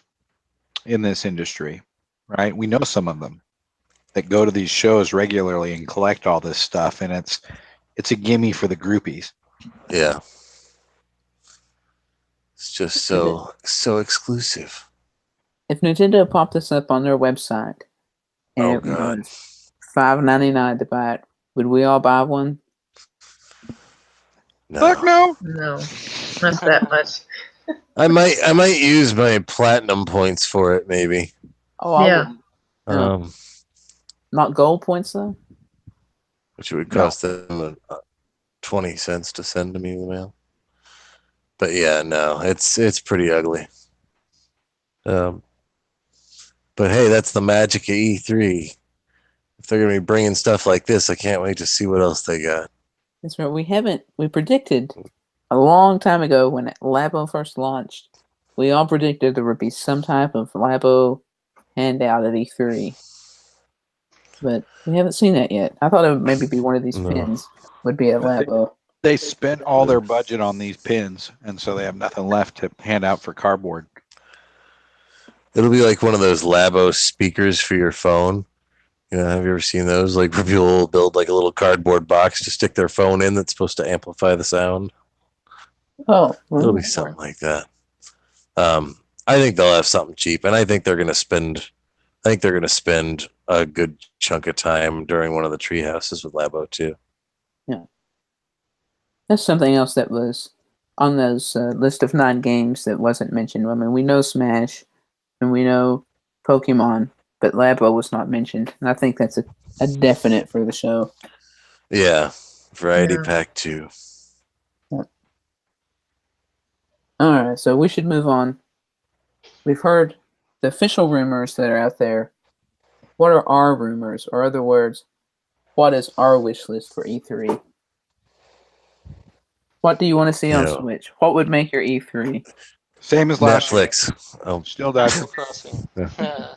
in this industry, right? We know some of them that go to these shows regularly and collect all this stuff, and it's a gimme for the groupies.
Yeah. It's just so exclusive.
If Nintendo popped this up on their website and it was $5.99 to buy it, would we all buy one?
No.
Fuck no. No, not that much.
I might use my platinum points for it, maybe.
Oh,
yeah.
Not gold points though.
Which would cost them 20 cents to send to me in the mail. But yeah, no, it's pretty ugly. But hey, that's the magic of E3. If they're going to be bringing stuff like this, I can't wait to see what else they got.
That's right. We predicted a long time ago when Labo first launched, we all predicted there would be some type of Labo handout at E3. But we haven't seen that yet. I thought it would maybe be one of these pins would be a Labo.
They spent all their budget on these pins, and so they have nothing left to hand out for cardboard.
It'll be like one of those Labo speakers for your phone. Have you ever seen those? Like where people will build like a little cardboard box to stick their phone in that's supposed to amplify the sound.
Oh,
it'll be something like that. I think they'll have something cheap, and I think they're going to spend. I think they're going to spend a good chunk of time during one of the tree houses with Labo too.
Yeah, that's something else that was on those list of 9 games that wasn't mentioned. I mean, we know Smash, and we know Pokemon, but Labo was not mentioned, and I think that's a definite for the show.
Yeah, Variety Pack 2.
Yep. Alright, so we should move on. We've heard the official rumors that are out there. What are our rumors? Or other words, what is our wish list for E3? What do you want to see on Switch? What would make your E3?
Same as last
Netflix.
year. Oh, still that.
Yeah.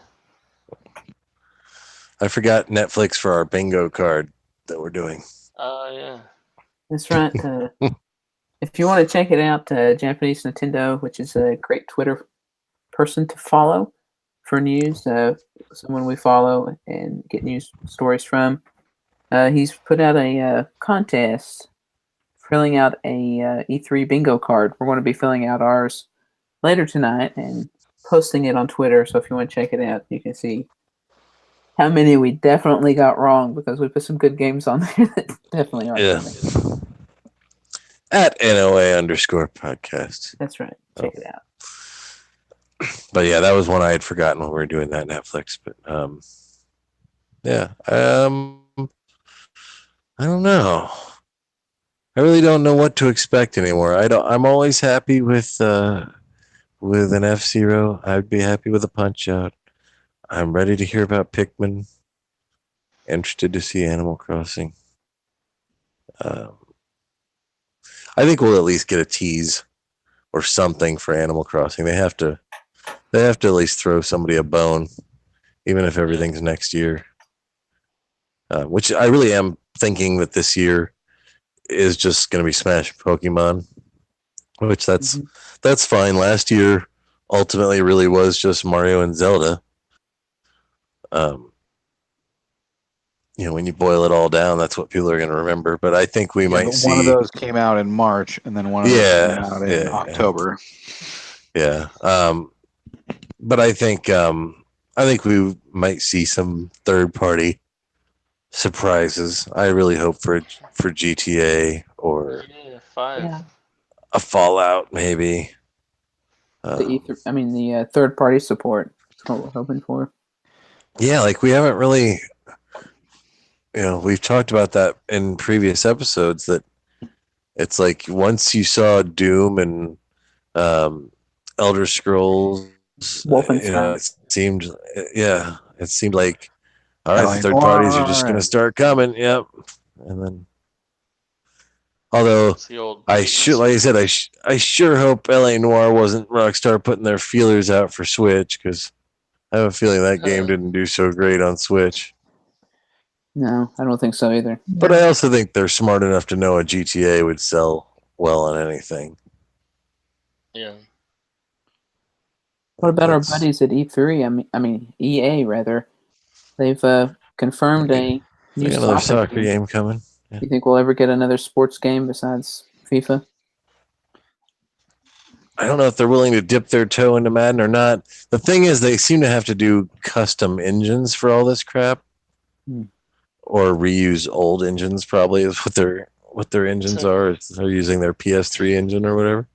I forgot Netflix for our bingo card that we're doing.
Yeah.
That's right. If you want to check it out, Japanese Nintendo, which is a great Twitter person to follow for news, someone we follow and get news stories from. He's put out a contest filling out a E3 bingo card. We're going to be filling out ours later tonight and posting it on Twitter. So if you want to check it out, you can see how many we definitely got wrong, because we put some good games on there that definitely aren't coming.
At NOA_podcast.
That's right. Check it out.
But yeah, that was one I had forgotten when we were doing that Netflix. But yeah, I don't know. I really don't know what to expect anymore. I'm always happy with an F-Zero. I'd be happy with a Punch-Out. I'm ready to hear about Pikmin. Interested to see Animal Crossing. I think we'll at least get a tease or something for Animal Crossing. They have to at least throw somebody a bone, even if everything's next year. Which I really am thinking that this year is just going to be Smash Pokemon, which that's fine. Last year ultimately really was just Mario and Zelda. When you boil it all down, that's what people are going to remember. But I think we might see
one of those came out in March, and then one of those came out in October.
Yeah. But I think we might see some third-party surprises. I really hope for GTA or
5.
A Fallout, maybe.
The third-party support. That's what we're hoping for.
Yeah, like we haven't really, we've talked about that in previous episodes, that it's like once you saw Doom and Elder Scrolls,
Wolfenstein.
it seemed like, all right, the third parties are just going to start coming. Yep. And then, although I sure hope LA Noire wasn't Rockstar putting their feelers out for Switch, because I have a feeling that game didn't do so great on Switch.
No, I don't think so either.
But I also think they're smart enough to know a GTA would sell well on anything.
Yeah.
What about our buddies at E3? I mean EA rather. They've confirmed a new
soccer game coming.
Yeah. You think we'll ever get another sports game besides FIFA?
I don't know if they're willing to dip their toe into Madden or not. The thing is, they seem to have to do custom engines for all this crap, or reuse old engines. Probably is what their engines are. They're using their PS3 engine or whatever.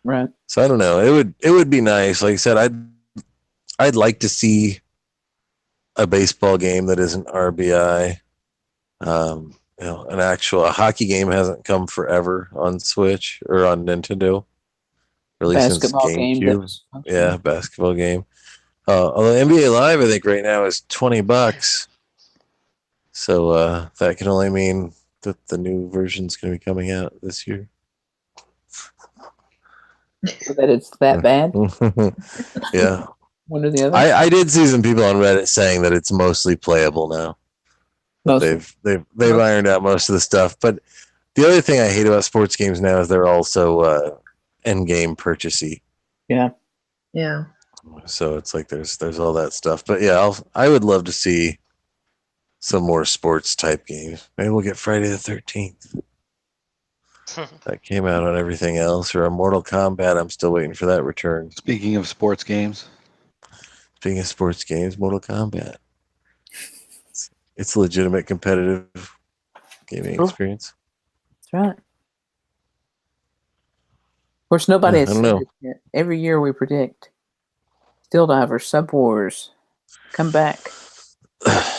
Right.
So I don't know. It would be nice. Like I said, I'd like to see a baseball game that isn't RBI. A hockey game hasn't come forever on Switch or on Nintendo. Really
basketball
since GameCube.
Game.
Yeah, basketball game. Although NBA Live, I think right now is $20. So that can only mean that the new version's going to be coming out this year.
So that it's that bad?
Yeah.
One or the other?
I did see some people on Reddit saying that it's mostly playable now. They've ironed out most of the stuff. But the other thing I hate about sports games now is they're also end-game purchasey.
Yeah.
Yeah.
So it's like there's all that stuff. But yeah, I would love to see some more sports type games. Maybe we'll get Friday the 13th. That came out on everything else, or a Mortal Kombat. I'm still waiting for that return.
Speaking of sports games,
Mortal Kombat. It's a legitimate competitive gaming experience.
That's right. Of course, nobody has
said it
yet. Every year we predict Steel Divers, Sub Wars, come back.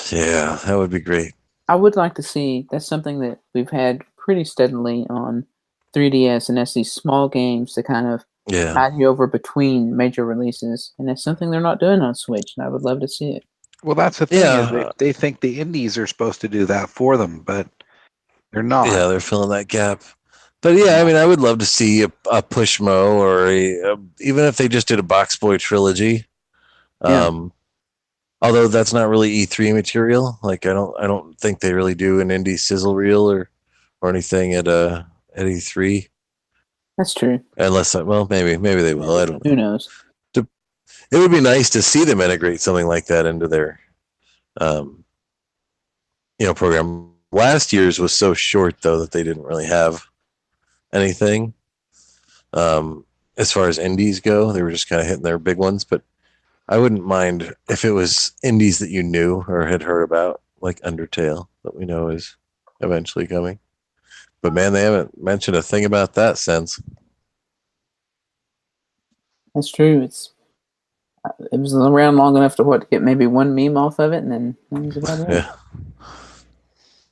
Yeah, that would be great.
I would like to see, that's something that we've had pretty steadily on 3DS, and that's these small games to kind of tide you over between major releases, and that's something they're not doing on Switch, and I would love to see it.
Well, that's the thing is they think the indies are supposed to do that for them, but they're not.
Yeah, they're filling that gap. But yeah, I mean, I would love to see a Pushmo or even if they just did a Box Boy trilogy. Although that's not really E3 material. Like I don't think they really do an indie sizzle reel or anything at E3.
That's true.
Unless maybe they will. I don't know.
Who knows?
It would be nice to see them integrate something like that into their program. Last year's was so short though that they didn't really have anything. As far as indies go, they were just kind of hitting their big ones, but I wouldn't mind if it was indies that you knew or had heard about, like Undertale, that we know is eventually coming. But man, they haven't mentioned a thing about that since.
That's true. It was around long enough to get maybe one meme off of it, and then that was about it.
Yeah.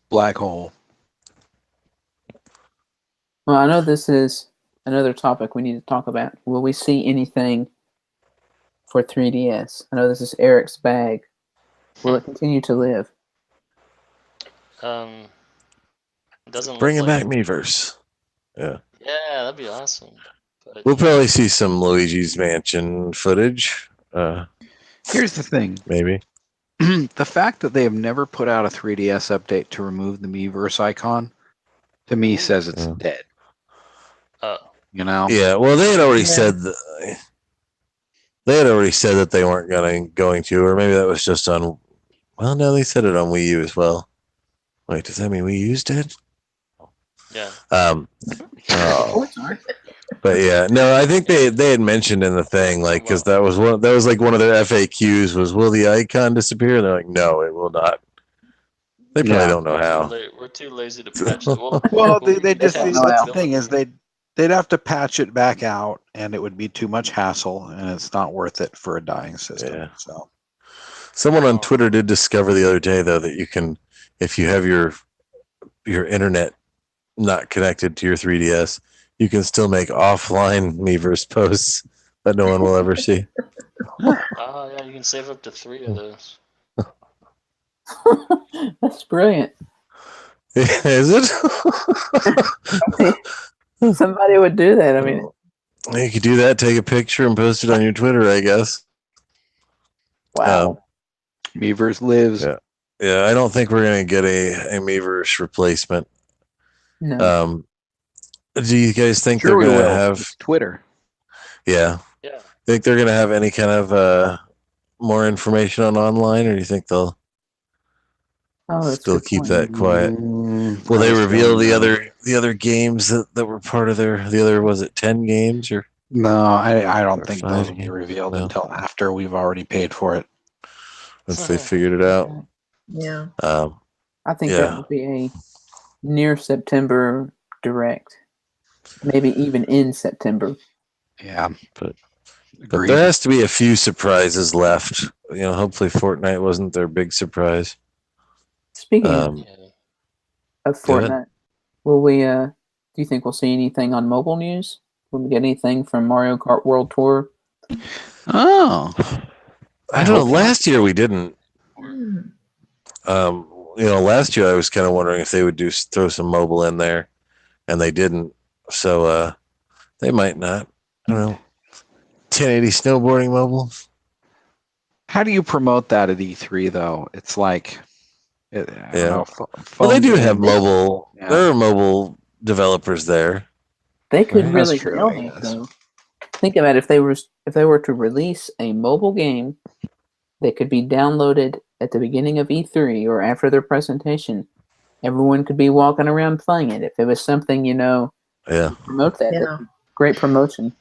Black hole.
Well, I know this is another topic we need to talk about. Will we see anything for 3DS? I know this is Eric's bag. Will it continue to live?
It doesn't
Bring it
look
back,
like
Miiverse. Yeah.
Yeah, that'd be awesome. But,
We'll probably see some Luigi's Mansion footage.
Here's the thing.
Maybe.
The fact that they have never put out a 3DS update to remove the Miiverse icon, to me, says it's dead.
Oh.
You know?
Yeah, well, they had already said that they weren't going to, or maybe that was just on. Well, no, they said it on Wii U as well. Wait, does that mean Wii U's dead?
Yeah.
But yeah, no, I think they had mentioned in the thing, like, because that was like one of their FAQs was, will the icon disappear? And they're like, no, it will not. They probably don't know how.
We're too lazy to patch it.
Well, they just that's the thing is they'd have to patch it back out, and it would be too much hassle, and it's not worth it for a dying system.
Yeah.
So,
someone on Twitter did discover the other day though that you can, if you have your internet not connected to your 3DS, you can still make offline Miiverse posts that no one will ever see.
Oh yeah, you can save up to 3 of those.
That's brilliant.
Is it?
Somebody would do that. I mean,
you could do that. Take a picture and post it on your Twitter, I guess.
Wow.
Miiverse lives.
Yeah. I don't think we're gonna get a Miiverse replacement.
No.
Do you guys think they're gonna have
Twitter?
Yeah.
Yeah.
Think they're gonna have any kind of more information on online, or do you think they'll still keep that quiet? Will they reveal the other games that were part of the other? Was it 10 games or?
No, I don't think those will be revealed until after we've already paid for it.
Once they figured it out.
Yeah.
I think that would be a near September direct. Maybe even in September.
Yeah.
But there has to be a few surprises left. Hopefully Fortnite wasn't their big surprise.
Speaking of Fortnite, will we do you think we'll see anything on mobile news? Will we get anything from Mario Kart World Tour?
Oh.
I don't know. Last year we didn't. Last year I was kind of wondering if they would throw some mobile in there, and they didn't. So they might not. I don't know. 1080 snowboarding mobile.
How do you promote that at E3 though? It's like, I don't know,
well, they do have mobile. Yeah. There are mobile developers there.
They could really sell it though. Think about it, if they were to release a mobile game that could be downloaded at the beginning of E3 or after their presentation. Everyone could be walking around playing it. If it was something, promote that. Yeah. Great promotion.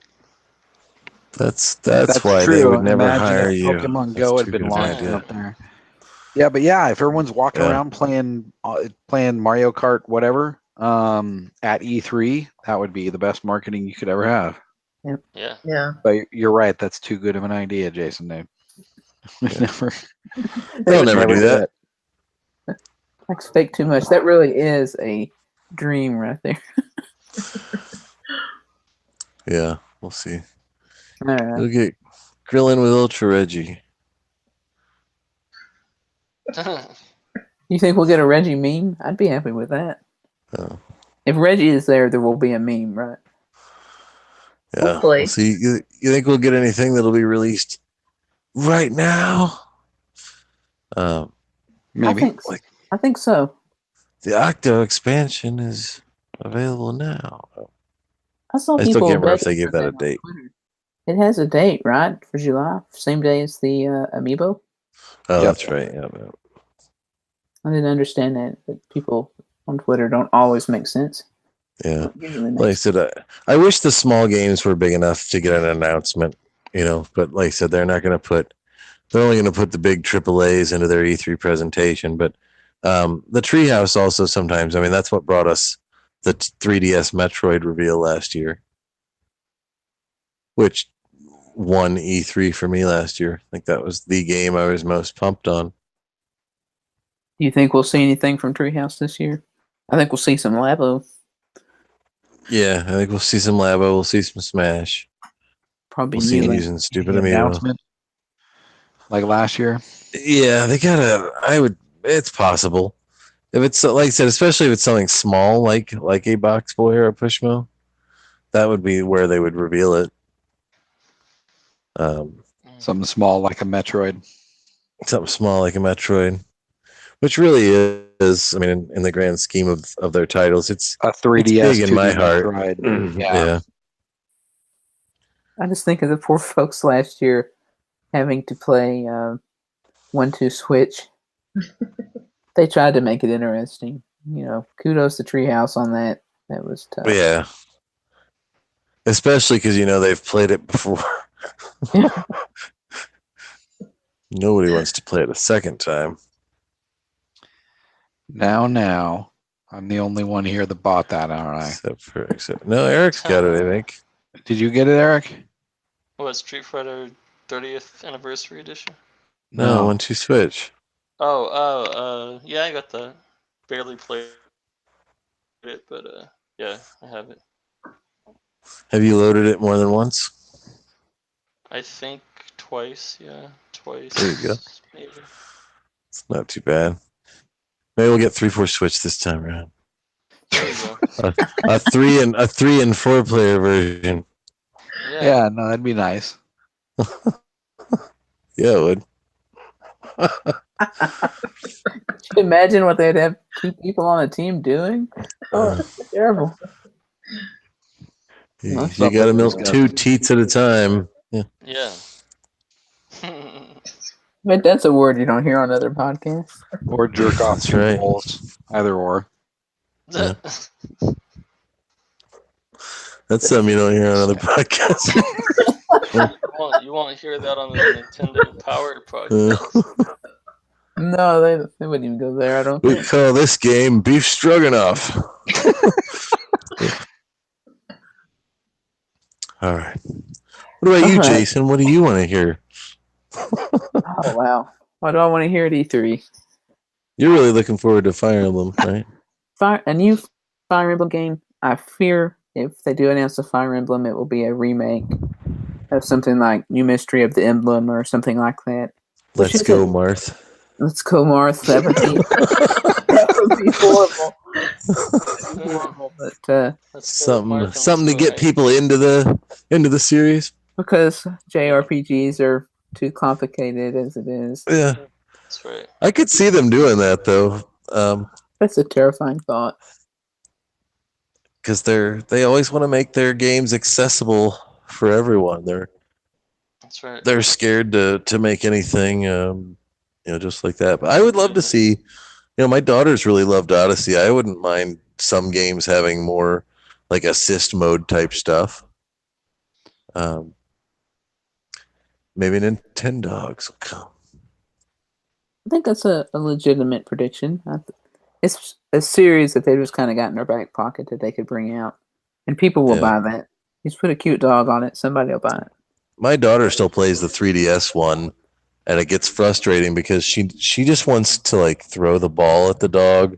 That's why
true.
They would never
Imagine
hire you.
Pokemon Go had been launched up there. Yeah, but if everyone's walking around playing Mario Kart, whatever, at E3, that would be the best marketing you could ever have.
Yep.
Yeah.
But you're right. That's too good of an idea, Jason. They'll never
do that.
I expect too much. That really is a dream right there.
Yeah, we'll see.
All right.
We'll get grilling with Ultra Reggie.
You think we'll get a Reggie meme? I'd be happy with that.
Oh.
If Reggie is there will be a meme, right?
Yeah.
Hopefully.
We'll see. You think we'll get anything that'll be released right now?
Maybe.
I think so.
The Octo expansion is available now.
I saw
I
people
still can't remember if
begging
they gave
for
that a
on
date.
Twitter. It has a date, right? For July, same day as the Amiibo.
Oh,
Yep.
that's right. Yeah.
I didn't understand that, but people on Twitter don't always make sense.
Yeah.
Usually
Like I
makes
said, I wish the small games were big enough to get an announcement, but like I said, they're only going to put the big AAAs into their E3 presentation. But the Treehouse also sometimes, that's what brought us the 3DS Metroid reveal last year, which won E3 for me last year. I think that was the game I was most pumped on.
Do you think we'll see anything from Treehouse this year? I think we'll see some Labo.
Yeah, I think we'll see some Labo. We'll see some Smash.
Probably
we'll see
new
using stupid
Any
Amiibo.
announcement like last year.
Yeah, they gotta. It's possible. If it's like I said, especially if it's something small like a Box Boy or a Pushmo, that would be where they would reveal it.
Something small like a Metroid.
Something small like a Metroid, which really is. In the grand scheme of their titles, it's
a 3DS.
It's big in my heart.
Yeah.
I just think of the poor folks last year having to play 1-2 Switch. They tried to make it interesting. Kudos to Treehouse on that. That was tough.
Yeah. Especially because they've played it before. Nobody wants to play it a second time.
Now, I'm the only one here that bought that, aren't I?
Except no, Eric's got it, I think.
Did you get it, Eric?
What, Street Fighter 30th Anniversary Edition?
No, 1-2 Switch.
Yeah, I got that. Barely played it, but yeah, I have it.
Have you loaded it more than once?
I think twice, yeah. Twice.
There you go.
Maybe.
It's not too bad. Maybe we'll get 3-4 Switch this time around.
There you go.
a 3 and 4 player version.
Yeah, no, that'd be nice.
Yeah, it would.
Could you imagine what they'd have 2 people on a team doing? Oh, that's terrible.
You got to milk 2 teats at a time.
Yeah.
But that's a word you don't hear on other podcasts.
Or jerk off
That's right.
balls. Either or.
Yeah. That's something you don't hear on other podcasts.
You won't hear that on the Nintendo Power podcast.
No, they wouldn't even go there, I don't think.
We call this game Beef Stroganoff. All right. What about you, Jason? What do you want to hear?
Oh, wow. Why do I want to hear at E3?
You're really looking forward to Fire Emblem, right?
A new Fire Emblem game. I fear if they do announce a Fire Emblem, it will be a remake of something like New Mystery of the Emblem or something like that.
Let's go, Marth.
Let's go, Marth. That would be horrible. But
something to get people into the series.
Because JRPGs are too complicated as it is.
Yeah,
that's right.
I could see them doing that though.
That's a terrifying thought.
Because they always want to make their games accessible for everyone.
That's right.
They're scared to make anything just like that. But I would love to see. My daughters really loved Odyssey. I wouldn't mind some games having more like assist mode type stuff. Maybe Nintendogs will come.
I think that's a legitimate prediction. It's a series that they just kind of got in their back pocket that they could bring out. And people will buy that. You just put a cute dog on it, somebody will buy it.
My daughter still plays the 3DS one, and it gets frustrating because she just wants to like throw the ball at the dog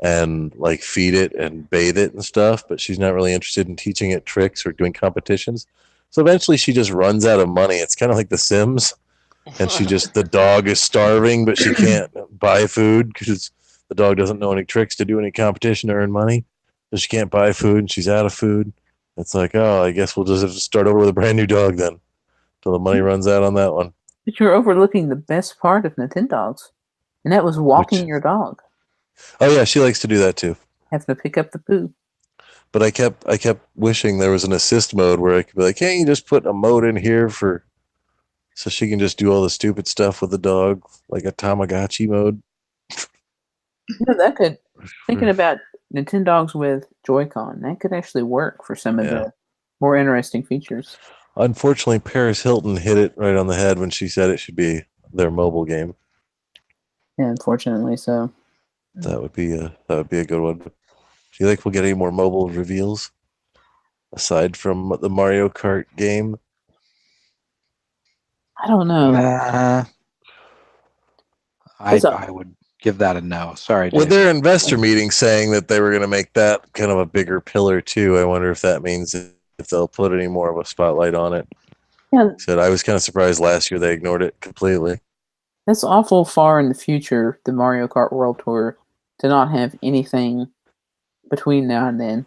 and like feed it and bathe it and stuff, but she's not really interested in teaching it tricks or doing competitions. So eventually she just runs out of money. It's kind of like The Sims, and the dog is starving, but she can't buy food because the dog doesn't know any tricks to do any competition to earn money. So she can't buy food and she's out of food. It's like, oh, I guess we'll just have to start over with a brand new dog then until the money runs out on that one.
But you're overlooking the best part of Nintendogs, and that was walking your dog.
Oh yeah, she likes to do that too.
Having to pick up the poo.
But I kept wishing there was an assist mode where I could be like, hey, you just put a mode in here so she can just do all the stupid stuff with the dog, like a Tamagotchi mode.
That could, thinking about Nintendogs with Joy-Con, that could actually work for some of the more interesting features.
Unfortunately, Paris Hilton hit it right on the head when she said it should be their mobile game.
Yeah, unfortunately so.
That would be a good one. Do you think we'll get any more mobile reveals aside from the Mario Kart game?
I don't know.
I would give that a no. Sorry.
With their investor meeting saying that they were going to make that kind of a bigger pillar too, I wonder if that means if they'll put any more of a spotlight on it.
Yeah.
Said I was kind of surprised last year they ignored it completely.
That's awful far in the future, the Mario Kart World Tour, to not have anything between now and then.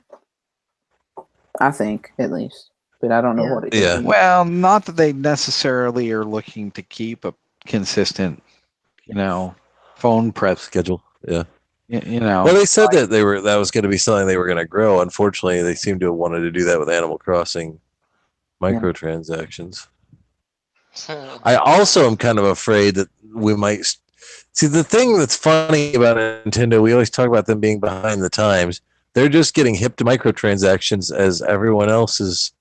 I think, at least. But I don't know what it is.
Well, not that they necessarily are looking to keep a consistent, phone prep
schedule. Yeah.
Well,
they said that that was going to be something they were going to grow. Unfortunately, they seem to have wanted to do that with Animal Crossing microtransactions. I also am kind of afraid that we might see the thing that's funny about Nintendo. We always talk about them being behind the times. They're just getting hip to microtransactions as everyone else is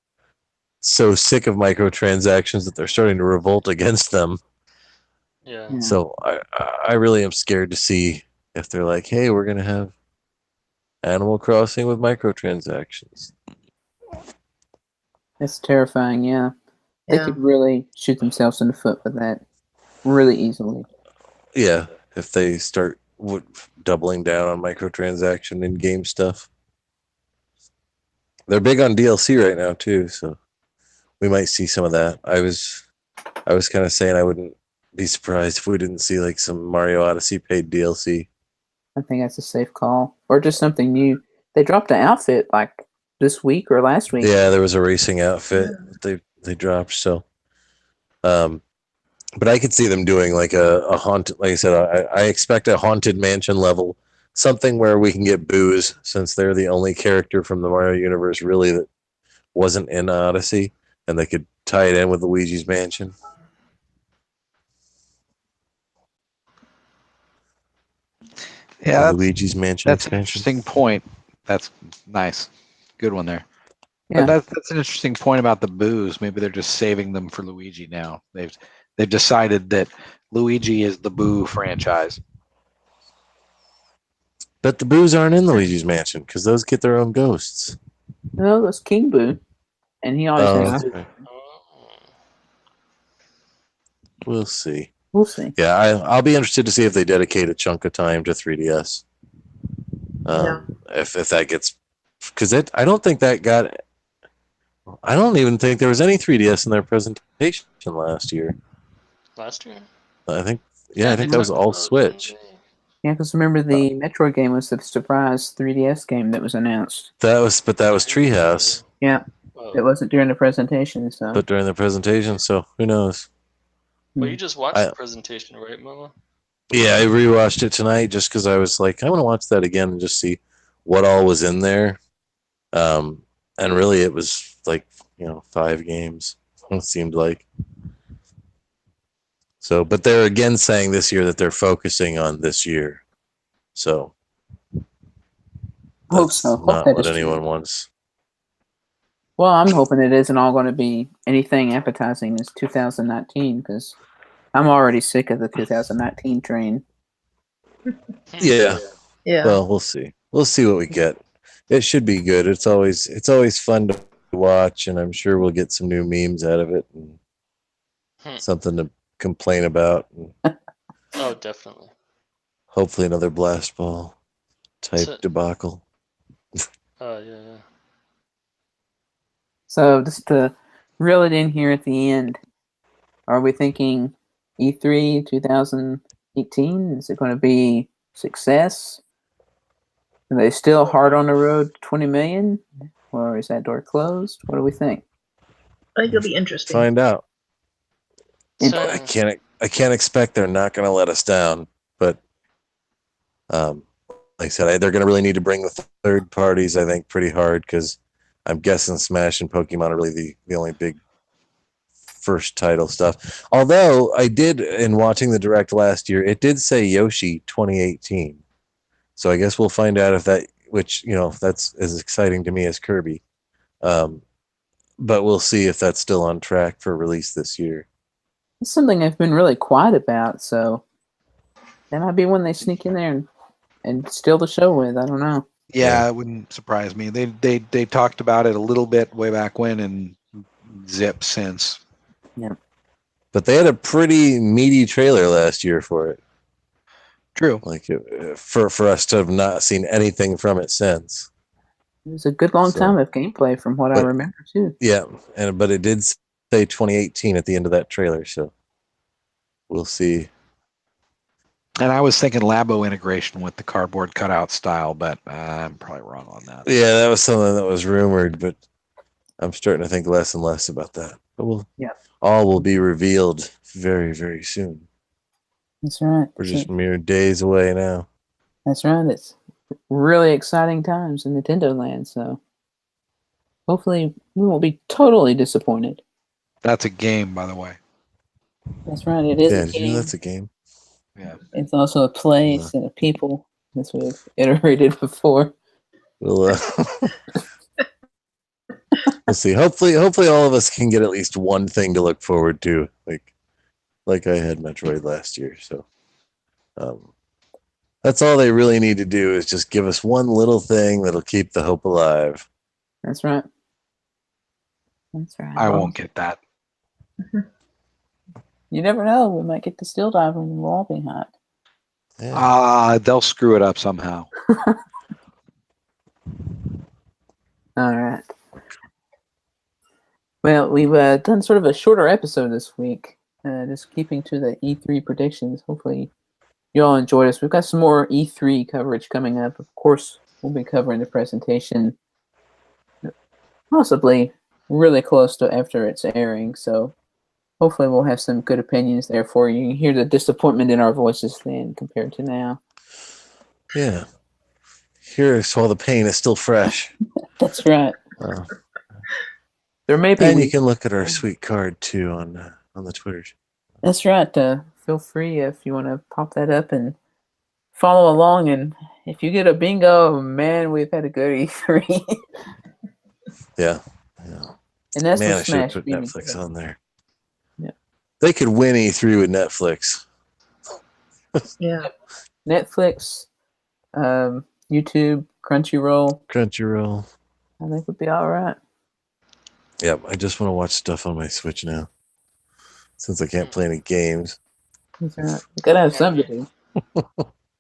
so sick of microtransactions that they're starting to revolt against them.
Yeah.
So I really am scared to see if they're like, hey, we're going to have Animal Crossing with microtransactions.
That's terrifying, yeah. They could really shoot themselves in the foot with that really easily.
Yeah, if they start doubling down on microtransaction in-game stuff. They're big on DLC right now too, so we might see some of that. I was kind of saying I wouldn't be surprised if we didn't see like some Mario Odyssey paid DLC.
I think that's a safe call, or just something new. They dropped an outfit like this week or last week.
Yeah, there was a racing outfit they dropped. So, but I could see them doing like a haunted. Like I said, I expect a Haunted Mansion level, something where we can get Booze, since they're the only character from the Mario universe really that wasn't in Odyssey, and they could tie it in with Luigi's Mansion.
Yeah,
Luigi's Mansion.
That's an interesting point. That's nice, good one there. Yeah. But that's an interesting point about the Boos. Maybe they're just saving them for Luigi now. They've decided that Luigi is the Boo franchise.
But the Boos aren't in Luigi's Mansion because those get their own ghosts.
No, that's King Boo, and he always has.
Okay. We'll see.
We'll see.
Yeah, I'll be interested to see if they dedicate a chunk of time to 3DS. If that gets, because I don't think that got. I don't even think there was any 3DS in their presentation last year.
Last year?
I think that was all Switch.
Yeah, because remember the Metroid game was the surprise 3DS game that was announced.
That was Treehouse.
Yeah, it wasn't during the presentation, so.
But during the presentation, so who knows?
Well, you just watched the presentation, right, Momo?
Yeah, I rewatched it tonight just because I was like, I want to watch that again and just see what all was in there. And really, it was like 5 games. It seemed like. So, but they're again saying this year that they're focusing on this year. So, that's not what anyone wants.
Well, I'm hoping it isn't all going to be anything appetizing as 2019 because I'm already sick of the 2019 train.
Yeah.
Yeah.
Well, we'll see. We'll see what we get. It should be good. It's always fun to watch, and I'm sure we'll get some new memes out of it and something to complain about.
Oh, definitely.
Hopefully another blast ball. type debacle.
Yeah.
So just to reel it in here at the end, are we thinking E3 2018? Is it going to be success? Are they still hard on the road to 20 million? Or is that door closed? What do we think?
I think it'll be interesting.
Find out.
So,
I can't expect they're not going to let us down, but like I said, they're going to really need to bring the third parties, I think, pretty hard, because I'm guessing Smash and Pokemon are really the only big first title stuff. Although I did, in watching the Direct last year, it did say Yoshi 2018. So I guess we'll find out if that, which, if that's as exciting to me as Kirby. But we'll see if that's still on track for release this year.
It's something I've been really quiet about, so that might be one they sneak in there and steal the show with. I don't know.
Yeah, it wouldn't surprise me. They talked about it a little bit way back when, and zip since.
Yeah.
But they had a pretty meaty trailer last year for it.
True.
Like for us to have not seen anything from it since.
It was a good long time of gameplay from what I remember too.
Yeah, but it did say 2018 at the end of that trailer, so we'll see.
And I was thinking Labo integration with the cardboard cutout style, but I'm probably wrong on that.
Yeah, that was something that was rumored, but I'm starting to think less and less about that. But all will be revealed very, very soon.
That's right.
We're just mere days away now.
That's right. It's really exciting times in Nintendo land, so hopefully we won't be totally disappointed.
That's a game, by the way.
That's right. It is a
game. You know that's a game?
Yeah.
It's also a place and a people, as we've iterated before.
We'll see. Hopefully all of us can get at least one thing to look forward to, like I had Metroid last year. So that's all they really need to do, is just give us one little thing that'll keep the hope alive.
That's right. That's right.
I won't get that.
You never know. We might get the steel diver and we'll all be hot.
They'll screw it up somehow.
All right. Well, we've done sort of a shorter episode this week, just keeping to the E3 predictions. Hopefully you all enjoyed us. We've got some more E3 coverage coming up. Of course, we'll be covering the presentation possibly really close to after it's airing, so hopefully we'll have some good opinions there for you. You hear the disappointment in our voices then compared to now.
Yeah. Here's all the pain is still fresh.
That's right. There may be.
And you can look at our sweet card too on the Twitters.
That's right. Feel free if you want to pop that up and follow along. And if you get a bingo, man, we've had a good E3.
Yeah.
And that's
man,
what
I
Smash
should have put Netflix on there.
Yeah.
They could win E3 with Netflix.
Yeah.
Netflix, YouTube, Crunchyroll. I think would be all right.
Yep, I just want to watch stuff on my Switch now, since I can't play any games.
That's right. You gotta have something to do.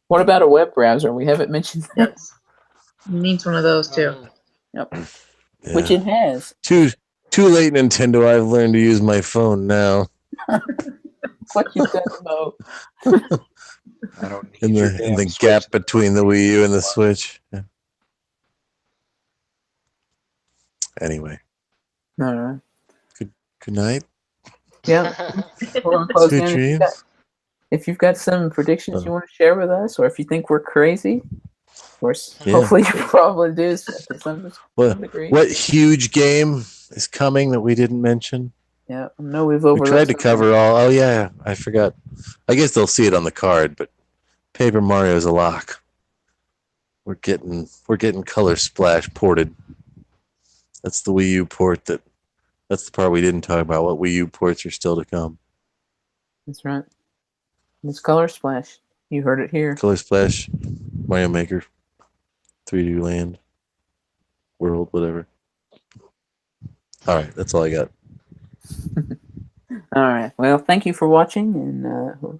What about a web browser? We haven't mentioned that.
Yes. It needs one of those too.
Yep.
Yeah.
Which it has.
Too late, Nintendo. I've learned to use my phone now.
What you done, Mo?
I don't need
in the gap between the Wii U and the Switch. Yeah. Anyway.
All right.
Good night.
Yeah.
Sweet dreams.
If you've got some predictions you want to share with us, or if you think we're crazy, of course, hopefully you probably do to some degree.
What huge game is coming that we didn't mention?
Yeah, I know we've overlooked.
We tried to cover all. Oh yeah, I forgot. I guess they'll see it on the card, but Paper Mario is a lock. We're getting Color Splash ported. That's the Wii U port. That's the part we didn't talk about. What Wii U ports are still to come.
That's right. It's Color Splash. You heard it here.
Color Splash, Mario Maker, 3D Land, World, whatever. All right, that's all I got.
All right. Well, thank you for watching, and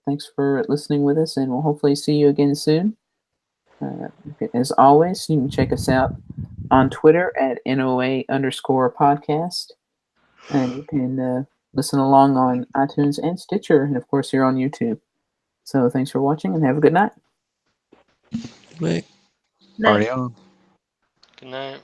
thanks for listening with us, and we'll hopefully see you again soon. As always, you can check us out on Twitter at NOA_podcast. And you can listen along on iTunes and Stitcher, and of course, here on YouTube. So thanks for watching, and have a good night.
Night.
Party on.
Good night.